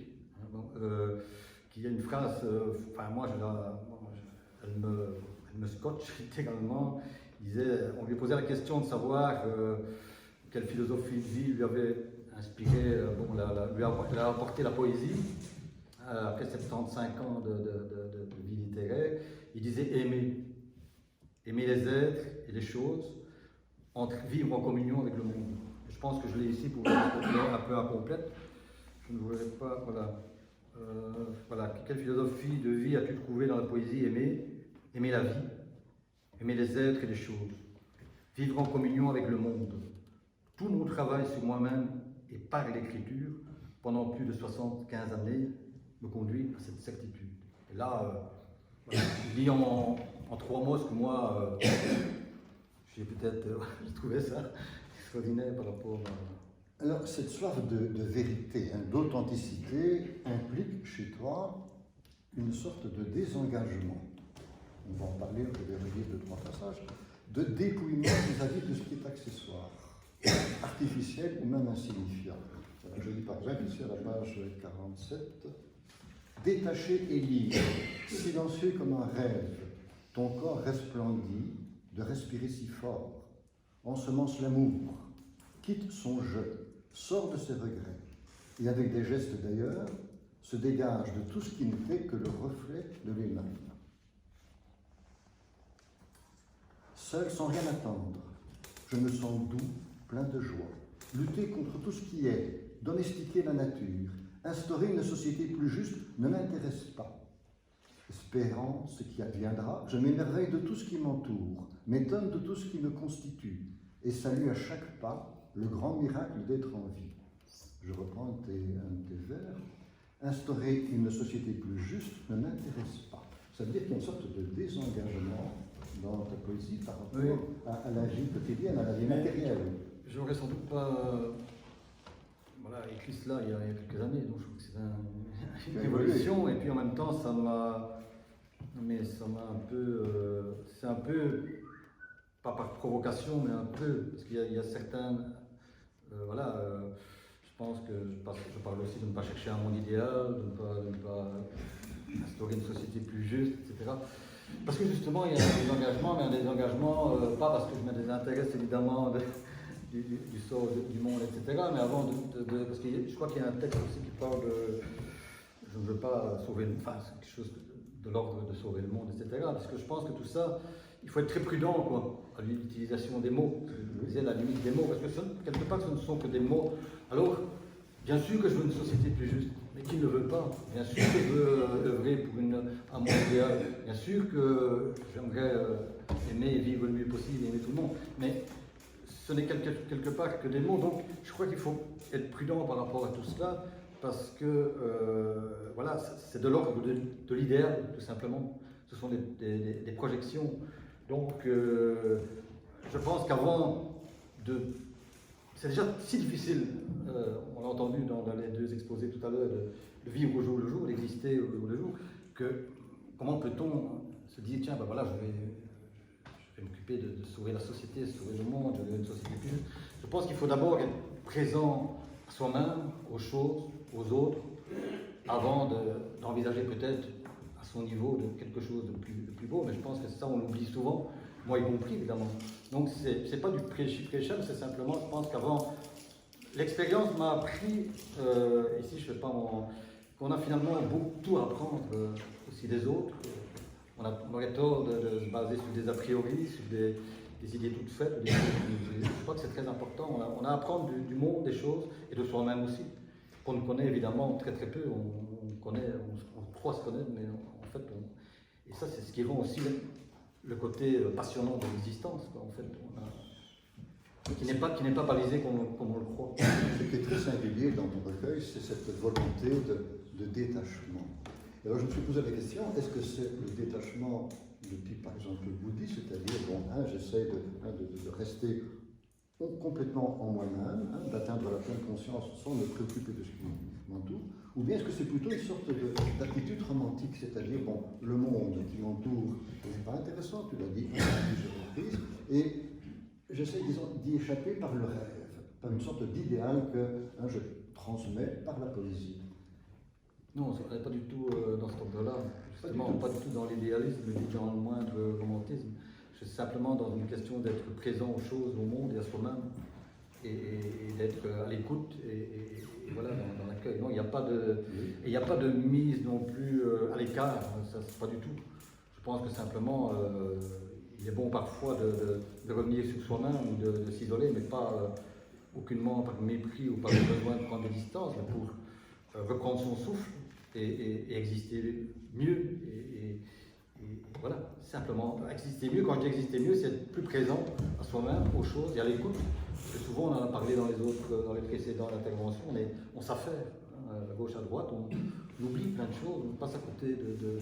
qui a une phrase, enfin moi, elle me scotche littéralement. Il disait, on lui posait la question de savoir quelle philosophie de vie lui avait inspiré, lui a apporté la poésie, après 75 ans de vie littéraire. Il disait aimer les êtres et les choses, vivre en communion avec le monde. Je pense que je l'ai ici pour vous un peu incomplète. Je ne voudrais pas, voilà. Quelle philosophie de vie as-tu trouvé dans la poésie? Aimer la vie, aimer les êtres et les choses, vivre en communion avec le monde. Tout mon travail sur moi-même et par l'écriture, pendant plus de 75 années, me conduit à cette certitude. Et là, voilà, je lis en 3 mots ce que moi, j'ai trouvé ça extraordinaire par rapport à... Alors, cette soif de vérité, d'authenticité, implique chez toi une sorte de désengagement. On va en parler, je vais relire 2-3 passages, de dépouillement vis-à-vis de ce qui est accessoire, artificiel ou même insignifiant. Je lis par exemple ici à la page 47. Détaché et libre, silencieux comme un rêve, ton corps resplendit de respirer si fort. ensemence l'amour, quitte son jeu, sort de ses regrets, et avec des gestes d'ailleurs, se dégage de tout ce qui ne fait que le reflet de lui-même. Seul, sans rien attendre, je me sens doux, plein de joie. Lutter contre tout ce qui est, domestiquer la nature, instaurer une société plus juste ne m'intéresse pas. Espérant ce qui adviendra, je m'émerveille de tout ce qui m'entoure, m'étonne de tout ce qui me constitue, et salue à chaque pas le grand miracle d'être en vie. Je reprends un de tes vers. Instaurer une société plus juste ne m'intéresse pas. Ça veut dire qu'il y a une sorte de désengagement dans ta poésie par rapport à la vie quotidienne, à la vie matérielle. J'aurais sans doute pas écrit cela il y a quelques années, donc je trouve que c'est une évolution, et puis en même temps ça m'a un peu, c'est un peu, pas par provocation, mais un peu, parce qu'il y a certains, je pense que je parle aussi de ne pas chercher un monde idéal, de ne pas instaurer une société plus juste, etc. Parce que justement, il y a des engagements, mais un désengagement, pas parce que je me désintéresse évidemment du sort du monde, etc. Mais avant parce que je crois qu'il y a un texte aussi qui parle de, je ne veux pas sauver, c'est quelque chose de l'ordre de sauver le monde, etc. Parce que je pense que tout ça, il faut être très prudent, quoi, à l'utilisation des mots. Je disais la limite des mots, parce que quelque part, ce ne sont que des mots. Alors, bien sûr que je veux une société plus juste, mais qui ne le veut pas? Bien sûr que je veux œuvrer pour un monde idéal. Bien sûr que j'aimerais aimer et vivre le mieux possible, aimer tout le monde. Mais ce n'est quelque part que des mots. Donc, je crois qu'il faut être prudent par rapport à tout cela, parce que, c'est de l'ordre de l'idéal, tout simplement. Ce sont des projections. Donc, je pense qu'avant de... C'est déjà si difficile, on l'a entendu dans les deux exposés tout à l'heure, de vivre au jour le jour, d'exister au jour le jour, que comment peut-on se dire, tiens, je vais m'occuper de sauver la société, de sauver le monde, de une société plus juste. Je pense qu'il faut d'abord être présent à soi-même, aux choses, aux autres, avant d'envisager peut-être à son niveau de quelque chose de plus beau, mais je pense que ça on l'oublie souvent, moi y compris évidemment. Donc c'est pas du pré-chiffrage, c'est simplement, je pense qu'avant, l'expérience m'a appris, ici je fais pas qu'on a finalement beaucoup à apprendre aussi des autres. On aurait tort de se baser sur des a priori, sur des idées toutes faites. Je crois que c'est très important. On a à apprendre du monde, des choses, et de soi-même aussi, qu'on ne connaît évidemment très très peu. On croit se connaître, mais en fait, et ça c'est ce qui rend aussi le côté passionnant de l'existence, en fait. Qui n'est pas balisé comme on le croit. Ce qui est très singulier dans ton recueil, c'est cette volonté de détachement. Alors je me suis posé la question, est-ce que c'est le détachement de type par exemple bouddhiste, c'est-à-dire j'essaie de rester complètement en moi-même, d'atteindre la pleine conscience sans me préoccuper de ce qui m'entoure, ou bien est-ce que c'est plutôt une sorte d'attitude romantique, c'est-à-dire le monde qui m'entoure n'est pas intéressant, tu l'as dit à plusieurs reprises, et j'essaie d'y échapper par le rêve, par une sorte d'idéal que je transmets par la poésie. Non, on n'est pas du tout dans cet ordre-là, justement, pas du tout dans l'idéalisme, ni dans le moindre romantisme. C'est simplement dans une question d'être présent aux choses, au monde et à soi-même, et d'être à l'écoute, et voilà, dans l'accueil. Non, il n'y a pas de mise non plus à l'écart, ça c'est pas du tout. Je pense que simplement, il est bon parfois de revenir sur soi-même ou de s'isoler, mais pas aucunement par mépris ou par le besoin de prendre des distances, mais pour reprendre son souffle et exister mieux. Et voilà, simplement exister mieux. Quand je dis exister mieux, c'est être plus présent à soi-même, aux choses et à l'écoute. Souvent, on en a parlé dans les précédentes interventions, mais on s'affaire, à gauche, à droite, on oublie plein de choses, on passe à côté de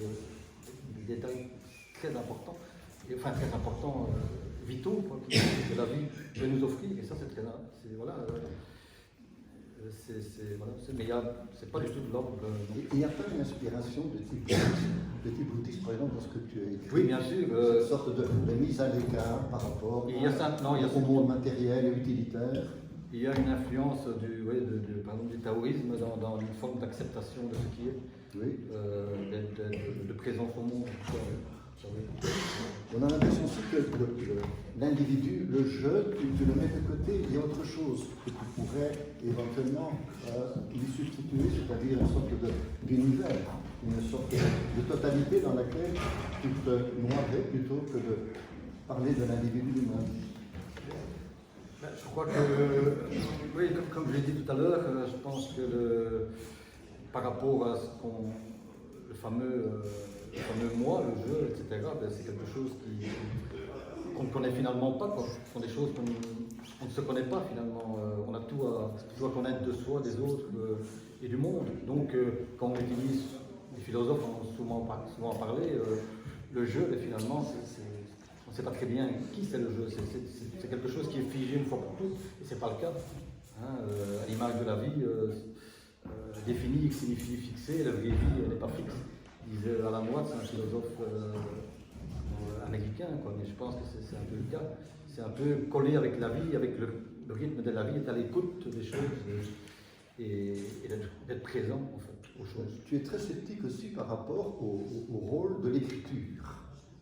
détails très importants, vitaux, que la vie peut nous offrir, et ça c'est très, mais c'est pas du tout de l'ordre. Il n'y a pas une inspiration de type bouddhiste, par exemple, dans ce que tu as écrit? Oui, bien sûr. Cette sorte de mise à l'écart par rapport au monde matériel et utilitaire. Il y a une influence du taoïsme dans une forme d'acceptation de ce qui est, de présence au monde. On a l'impression aussi que l'individu, le jeu, tu le mets de côté, il y a autre chose que tu pourrais éventuellement lui substituer, c'est-à-dire une sorte d'univers, une sorte de totalité dans laquelle tu te noierais plutôt que de parler de l'individu lui-même. Je crois que, oui, comme je l'ai dit tout à l'heure, je pense que par rapport à le fameux moi, le jeu, etc., c'est quelque chose qu'on ne connaît finalement pas, quoi. Ce sont des choses qu'on ne se connaît pas finalement. On a tout à connaître de soi, des autres et du monde. Donc, quand on utilise, les philosophes en ont souvent parlé, le jeu, finalement, on ne sait pas très bien qui c'est le jeu. C'est quelque chose qui est figé une fois pour toutes, et ce n'est pas le cas. Hein, à l'image de la vie, définie signifie fixée, la vraie vie n'est pas fixe. Disait Alan Watts, un philosophe américain, quoi. Mais je pense que c'est un peu le cas. C'est un peu collé avec la vie, avec le rythme de la vie, être à l'écoute des choses et d'être présent en fait aux choses. Tu es très sceptique aussi par rapport au rôle de l'écriture.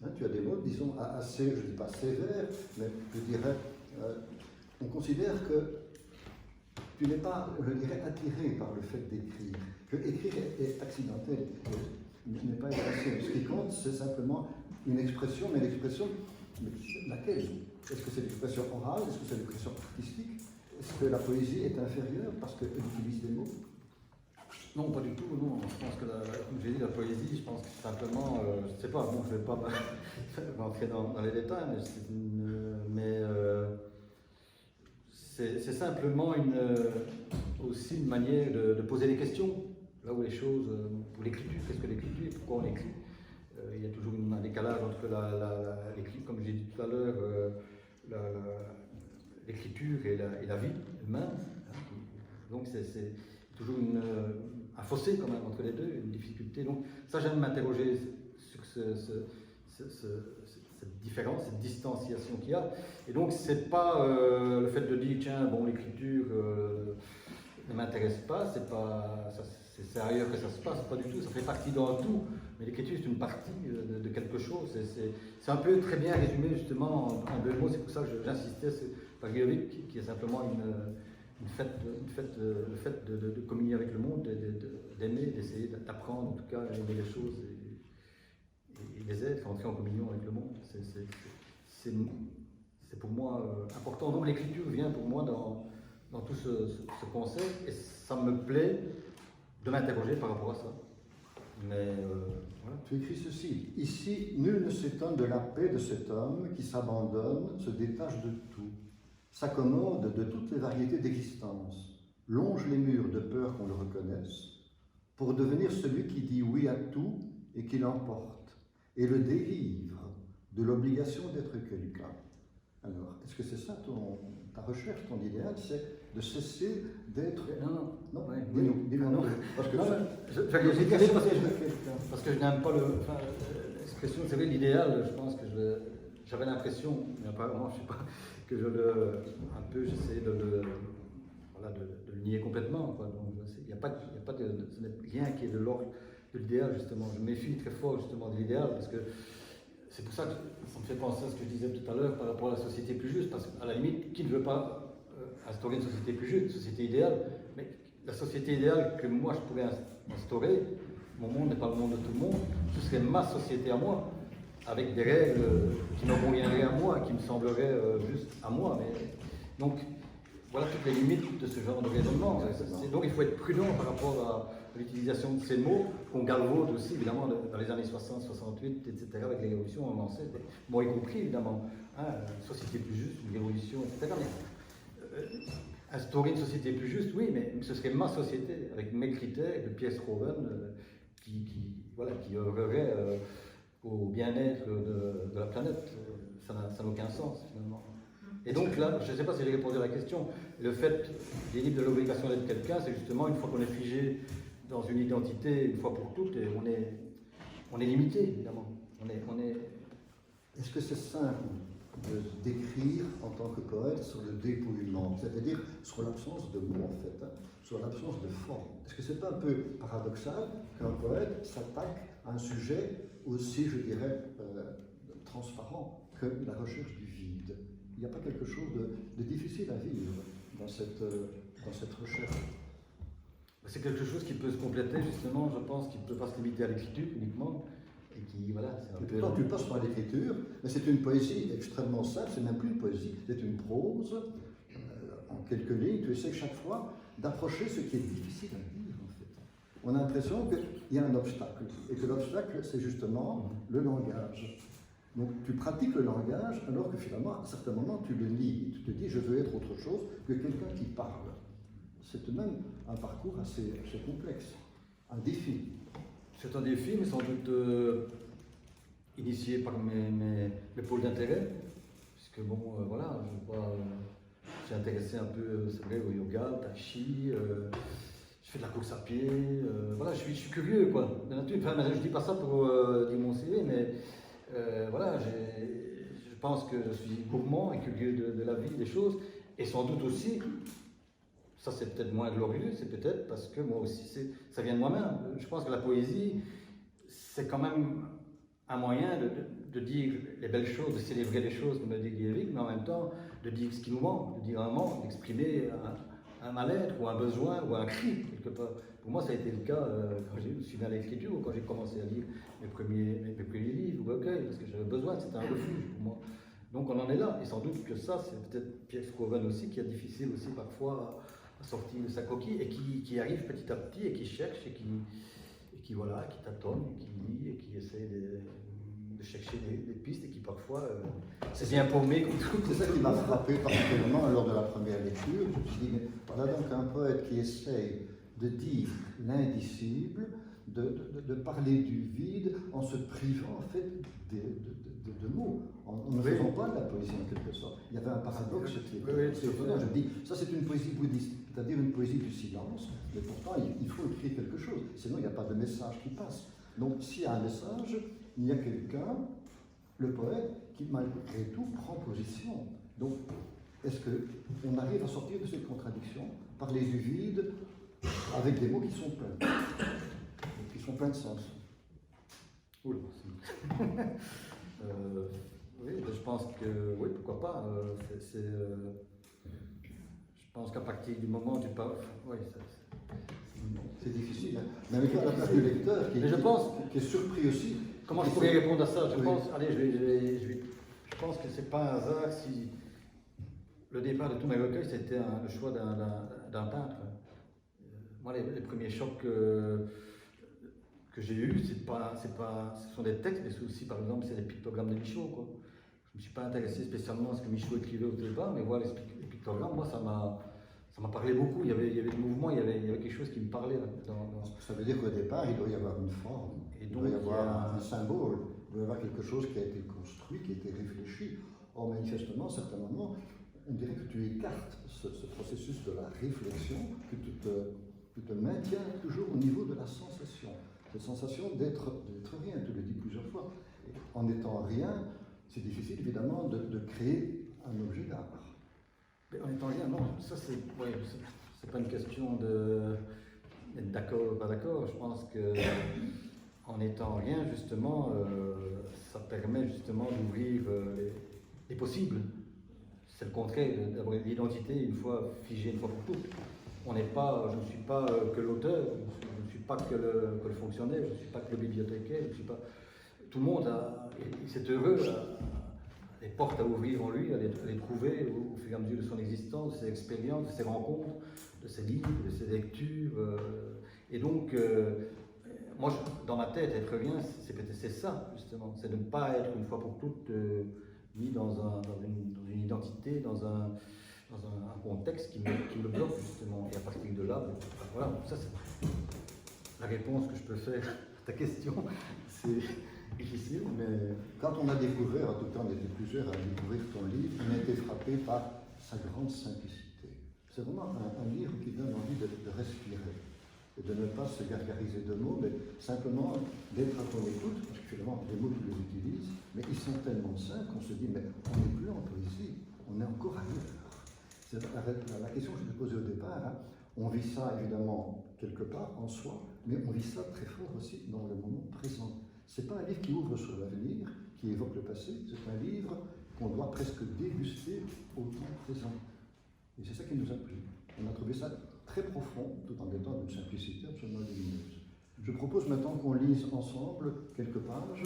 Hein, tu as des mots, disons, assez, je ne dis pas sévères, mais je dirais, on considère que tu n'es pas, je dirais, attiré par le fait d'écrire, que écrire est accidentel, n'est pas essentiel. Ce qui compte, c'est simplement une expression, mais l'expression, laquelle? Est-ce que c'est l'expression orale? Est-ce que c'est l'expression artistique? Est-ce que la poésie est inférieure parce qu'elle utilise des mots? Non, pas du tout, non. Je pense que, comme j'ai dit, la poésie, je pense que c'est simplement, je ne sais pas, bon, je ne vais pas rentrer dans les détails, mais c'est simplement aussi une manière de poser des questions, là où les choses, pour l'écriture, qu'est-ce que l'écriture, pourquoi on écrit. Il y a toujours un décalage entre l'écriture, comme j'ai dit tout à l'heure, l'écriture et la vie humaine. Donc c'est toujours un fossé quand même entre les deux, une difficulté. Donc ça, j'aime m'interroger sur cette différence, cette distanciation qu'il y a. Et donc c'est pas le fait de dire tiens bon l'écriture ne m'intéresse pas, c'est ailleurs que ça se passe, pas du tout, ça fait partie d'un tout. Mais l'écriture c'est une partie de quelque chose. C'est un peu très bien résumé justement en deux mots. C'est pour ça que j'insistais sur Pagliaruc, qui est simplement le fait de communier avec le monde, d'aimer, d'essayer d'apprendre en tout cas à aimer les choses et les êtres, entrer en communion avec le monde. C'est pour moi important. Donc l'écriture vient pour moi dans tout ce concept et ça me plaît de m'interroger par rapport à ça. Mais voilà. Tu écris ceci: ici, nul ne s'étonne de la paix de cet homme qui s'abandonne, se détache de tout, s'accommode de toutes les variétés d'existence, longe les murs de peur qu'on le reconnaisse, pour devenir celui qui dit oui à tout et qui l'emporte, et le délivre de l'obligation d'être quelqu'un. Alors, est-ce que c'est ça ta recherche, ton idéal, c'est de cesser d'être... Non, ouais, dis-nous. Non. Parce que parce que je n'aime pas l'expression, c'est vrai, l'idéal, je pense que j'avais l'impression, mais apparemment, je ne sais pas, que j'essaie de le nier complètement. Quoi. Donc, il n'y a pas ce n'est rien qui est de l'ordre de l'idéal, justement. Je me méfie très fort, justement, de l'idéal, parce que c'est pour ça que ça me fait penser à ce que je disais tout à l'heure par rapport à la société plus juste, parce qu'à la limite, qui ne veut pas instaurer une société plus juste, une société idéale, mais la société idéale que moi je pourrais instaurer, mon monde n'est pas le monde de tout le monde, ce serait ma société à moi, avec des règles qui ne conviendraient à moi, qui me sembleraient juste à moi. Mais, donc, voilà toutes les limites de ce genre de raisonnement. Donc il faut être prudent par rapport à l'utilisation de ces mots, qu'on galvaude aussi, évidemment, dans les années 60, 68, etc., avec les révolutions, on en sait, bon, y compris, évidemment, hein, une société plus juste, une révolution, etc. Mais, instaurer une société plus juste, oui, mais ce serait ma société, avec mes critères de Piers Rowan, qui œuvrerait au bien-être de la planète. Ça n'a aucun sens, finalement. Et donc là, je ne sais pas si j'ai répondu à la question, le fait des livres de l'obligation d'être quelqu'un, c'est justement une fois qu'on est figé dans une identité, une fois pour toutes, et on est limité, évidemment. Est-ce que c'est simple d'écrire en tant que poète sur le dépouillement, c'est-à-dire sur l'absence de mots, en fait, sur l'absence de forme? Est-ce que c'est pas un peu paradoxal qu'un poète s'attaque à un sujet aussi, je dirais, transparent que la recherche du vide. Il n'y a pas quelque chose de difficile à vivre dans cette recherche. C'est quelque chose qui peut se compléter, justement, je pense, qui ne peut pas se limiter à l'écriture uniquement, et qui, voilà, c'est un Et peu... pourtant, tu passes par l'écriture, mais c'est une poésie extrêmement simple, c'est même plus une poésie, c'est une prose, en quelques lignes, tu essaies chaque fois d'approcher ce qui est difficile à dire, en fait. On a l'impression qu'il y a un obstacle, et que l'obstacle, c'est justement le langage. Donc tu pratiques le langage, alors que finalement, à certains moments, tu le nies, tu te dis, je veux être autre chose que quelqu'un qui parle. C'est tout de même un parcours assez complexe, un défi. C'est un défi, mais sans doute initié par mes pôles d'intérêt, puisque bon, voilà, je suis intéressé un peu, c'est vrai, au yoga, au tai chi, je fais de la course à pied, voilà, je suis curieux, quoi, de nature. Enfin, je dis pas ça pour dire mon CV, mais voilà, je pense que je suis gourmand et curieux de la vie, des choses, et sans doute aussi, ça c'est peut-être moins glorieux, c'est peut-être parce que moi aussi, ça vient de moi-même. Je pense que la poésie, c'est quand même un moyen de dire les belles choses, de célébrer les choses, comme le dit Guy, mais en même temps de dire ce qui nous manque, de dire un manque, d'exprimer un mal-être ou un besoin ou un cri, quelque part. Pour moi, ça a été le cas quand je suis venu à l'écriture, ou quand j'ai commencé à lire mes premiers livres ou recueils, parce que j'avais besoin, c'était un refuge pour moi. Donc on en est là, et sans doute que ça, c'est peut-être Pierre Scoven aussi, qui est difficile aussi parfois à sortir de sa coquille, et qui arrive petit à petit, et qui cherche, et qui voilà, qui tâtonne, et qui lit, et qui essaie de chercher des pistes, et qui parfois c'est bien paumé comme tout. C'est ça qui m'a frappé particulièrement lors de la première lecture. Je me suis dit, mais voilà donc un poète qui essaye de dire l'indicible, de parler du vide en se privant en fait de mots, en ne faisant pas de la poésie en quelque sorte. Il y avait un paradoxe qui était surprenant. Je me dis, ça c'est une poésie bouddhiste, c'est-à-dire une poésie du silence, mais pourtant il faut écrire quelque chose, sinon il n'y a pas de message qui passe. Donc s'il y a un message, il y a quelqu'un, le poète, qui malgré tout prend position. Donc est-ce qu'on arrive à sortir de cette contradiction, parler du vide avec des mots qui sont pleins de sens? Oula, oui, je pense que, oui, pourquoi pas. Je pense qu'à partir du moment où tu parles, oui, c'est difficile. Hein. Mais avec la place du lecteur qui est surpris aussi. Comment je pourrais répondre à ça? Je pense, allez, je pense que c'est pas un hasard si le départ de tous mes recueils, c'était le choix d'un peintre. Moi, les premiers chocs que j'ai eus, ce sont des textes, mais c'est aussi, par exemple, c'est les pictogrammes de Michaud, quoi. Je ne me suis pas intéressé spécialement à ce que Michaud écrivait au départ, mais voir les pictogrammes, moi, ça m'a parlé beaucoup. Il y avait du mouvement, il y avait quelque chose qui me parlait. Ça veut dire qu'au départ, il doit y avoir une forme, il doit y avoir un symbole, il doit y avoir quelque chose qui a été construit, qui a été réfléchi. Or, manifestement, certainement, on dirait que tu écartes ce processus de la réflexion, que tu te maintiens toujours au niveau de la sensation. Cette sensation d'être rien, tu le dis plusieurs fois. Et en étant rien, c'est difficile évidemment de créer un objet d'art. Mais en étant rien, non, ça c'est pas une question d'être d'accord ou pas d'accord. Je pense que en étant rien, justement, ça permet justement d'ouvrir les possibles. C'est le contraire d'avoir l'identité une fois figée, une fois pour toutes. Je ne suis pas que l'auteur, je ne suis pas que le fonctionnaire, je ne suis pas que le bibliothécaire, je ne suis pas... Tout le monde c'est heureux, des portes à ouvrir en lui, à les trouver au fur et à mesure de son existence, de ses expériences, de ses rencontres, de ses livres, de ses lectures. Et donc, moi, dans ma tête, être rien, c'est ça, justement. C'est de ne pas être une fois pour toutes mis dans une identité, dans un contexte qui me bloque, justement. Et à partir de là, voilà, ça c'est la réponse que je peux faire à ta question. C'est difficile, mais... Quand on a découvert, en tout cas on était plusieurs à découvrir ton livre, on a été frappé par sa grande simplicité. C'est vraiment un livre qui donne envie de respirer et de ne pas se gargariser de mots, mais simplement d'être à ton écoute, parce que finalement les mots tu les utilises, mais ils sont tellement simples qu'on se dit mais on n'est plus en poésie, on est encore ailleurs. C'est la question que je te posais au départ, hein. On vit ça évidemment quelque part en soi, mais on vit ça très fort aussi dans le moment présent. Ce n'est pas un livre qui ouvre sur l'avenir, qui évoque le passé. C'est un livre qu'on doit presque déguster au temps présent. Et c'est ça qui nous a plu. On a trouvé ça très profond, tout en étant d'une simplicité absolument lumineuse. Je propose maintenant qu'on lise ensemble quelques pages.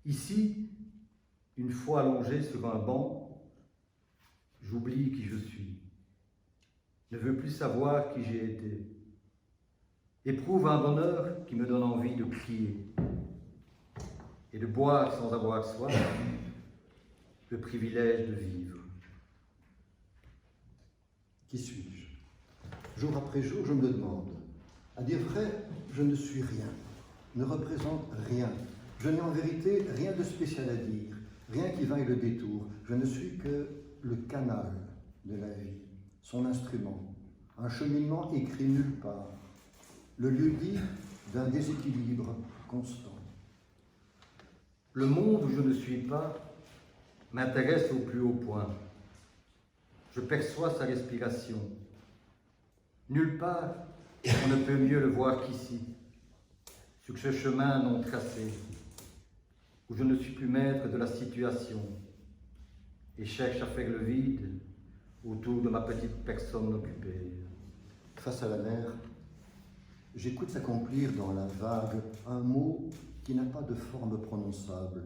Ici, une fois allongé sur un banc, j'oublie qui je suis, ne veux plus savoir qui j'ai été, éprouve un bonheur qui me donne envie de crier et de boire sans avoir soif, le privilège de vivre. Qui suis-je? Jour après jour, je me le demande. À dire vrai, je ne suis rien, ne représente rien. Je n'ai en vérité rien de spécial à dire, rien qui vaille le détour. Je ne suis que le canal de la vie, son instrument, un cheminement écrit nulle part, le lieu-dit d'un déséquilibre constant. Le monde où je ne suis pas m'intéresse au plus haut point. Je perçois sa respiration. Nulle part on ne peut mieux le voir qu'ici, sur ce chemin non tracé, où je ne suis plus maître de la situation et cherche à faire le vide autour de ma petite personne occupée. Face à la mer, j'écoute s'accomplir dans la vague un mot qui n'a pas de forme prononçable.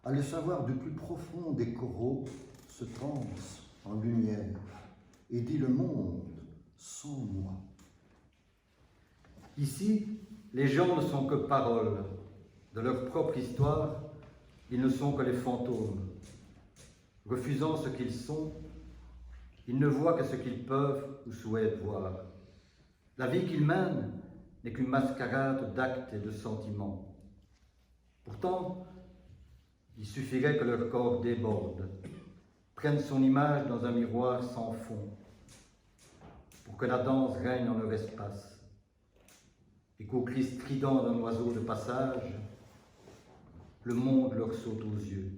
À le savoir du plus profond des coraux, se transe en lumière et dit le monde sans moi. Ici, les gens ne sont que paroles. De leur propre histoire, ils ne sont que les fantômes. Refusant ce qu'ils sont, ils ne voient que ce qu'ils peuvent ou souhaitent voir. La vie qu'ils mènent n'est qu'une mascarade d'actes et de sentiments. Pourtant, il suffirait que leur corps déborde, prenne son image dans un miroir sans fond, pour que la danse règne dans leur espace, et qu'au cri strident d'un oiseau de passage, le monde leur saute aux yeux.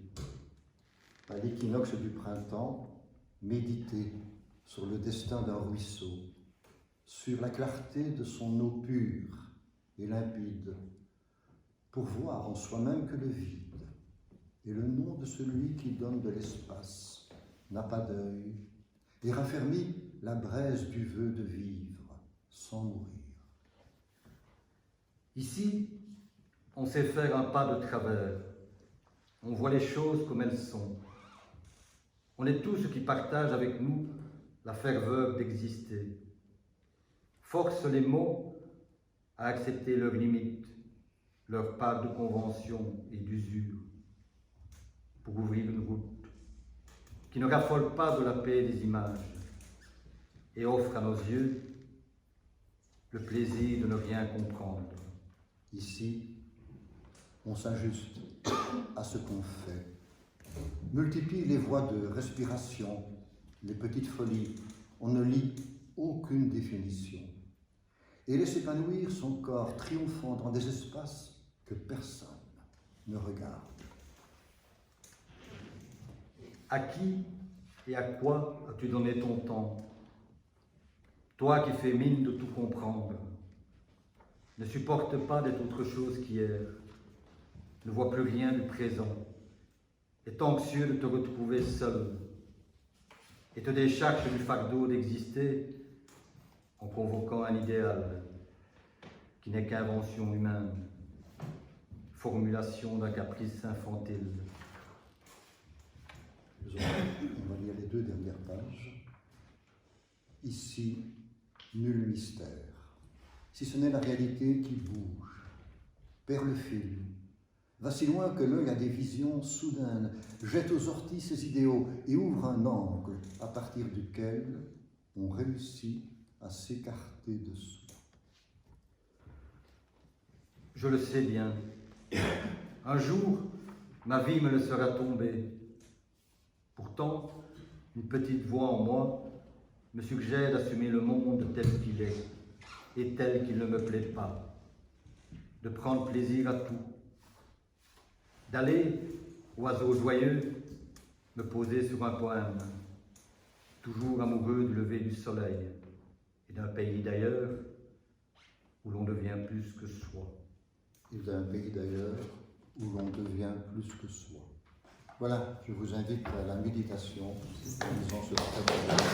À l'équinoxe du printemps, méditer sur le destin d'un ruisseau, sur la clarté de son eau pure et limpide, pour voir en soi-même que le vide et le nom de celui qui donne de l'espace n'a pas d'œil et raffermit la braise du vœu de vivre sans mourir. Ici, on sait faire un pas de travers. On voit les choses comme elles sont. On est tous ceux qui partagent avec nous la ferveur d'exister. Force les mots à accepter leurs limites, leur part de convention et d'usure, pour ouvrir une route qui ne raffole pas de la paix des images et offre à nos yeux le plaisir de ne rien comprendre. Ici, on s'ajuste à ce qu'on fait, multiplie les voies de respiration, les petites folies, on ne lit aucune définition, et laisse épanouir son corps triomphant dans des espaces que personne ne regarde. À qui et à quoi as-tu donné ton temps? Toi qui fais mine de tout comprendre, ne supporte pas d'être autre chose qu'hier, ne vois plus rien du présent, est anxieux de te retrouver seul, et te décharge du fardeau d'exister en convoquant un idéal qui n'est qu'invention humaine, formulation d'un caprice infantile. On va lire les 2 dernières pages. Ici, nul mystère, si ce n'est la réalité qui bouge, perd le fil, va si loin que l'œil a des visions soudaines, jette aux orties ses idéaux et ouvre un angle à partir duquel on réussit à s'écarter de soi. Je le sais bien. Un jour, ma vie me le sera tombée. Pourtant, une petite voix en moi me suggère d'assumer le monde tel qu'il est et tel qu'il ne me plaît pas, de prendre plaisir à tout, d'aller, oiseau joyeux, me poser sur un poème, toujours amoureux du lever du soleil, et d'un pays d'ailleurs où l'on devient plus que soi. Et d'un pays d'ailleurs où l'on devient plus que soi. Voilà, je vous invite à la méditation en lisant ce très beau livre.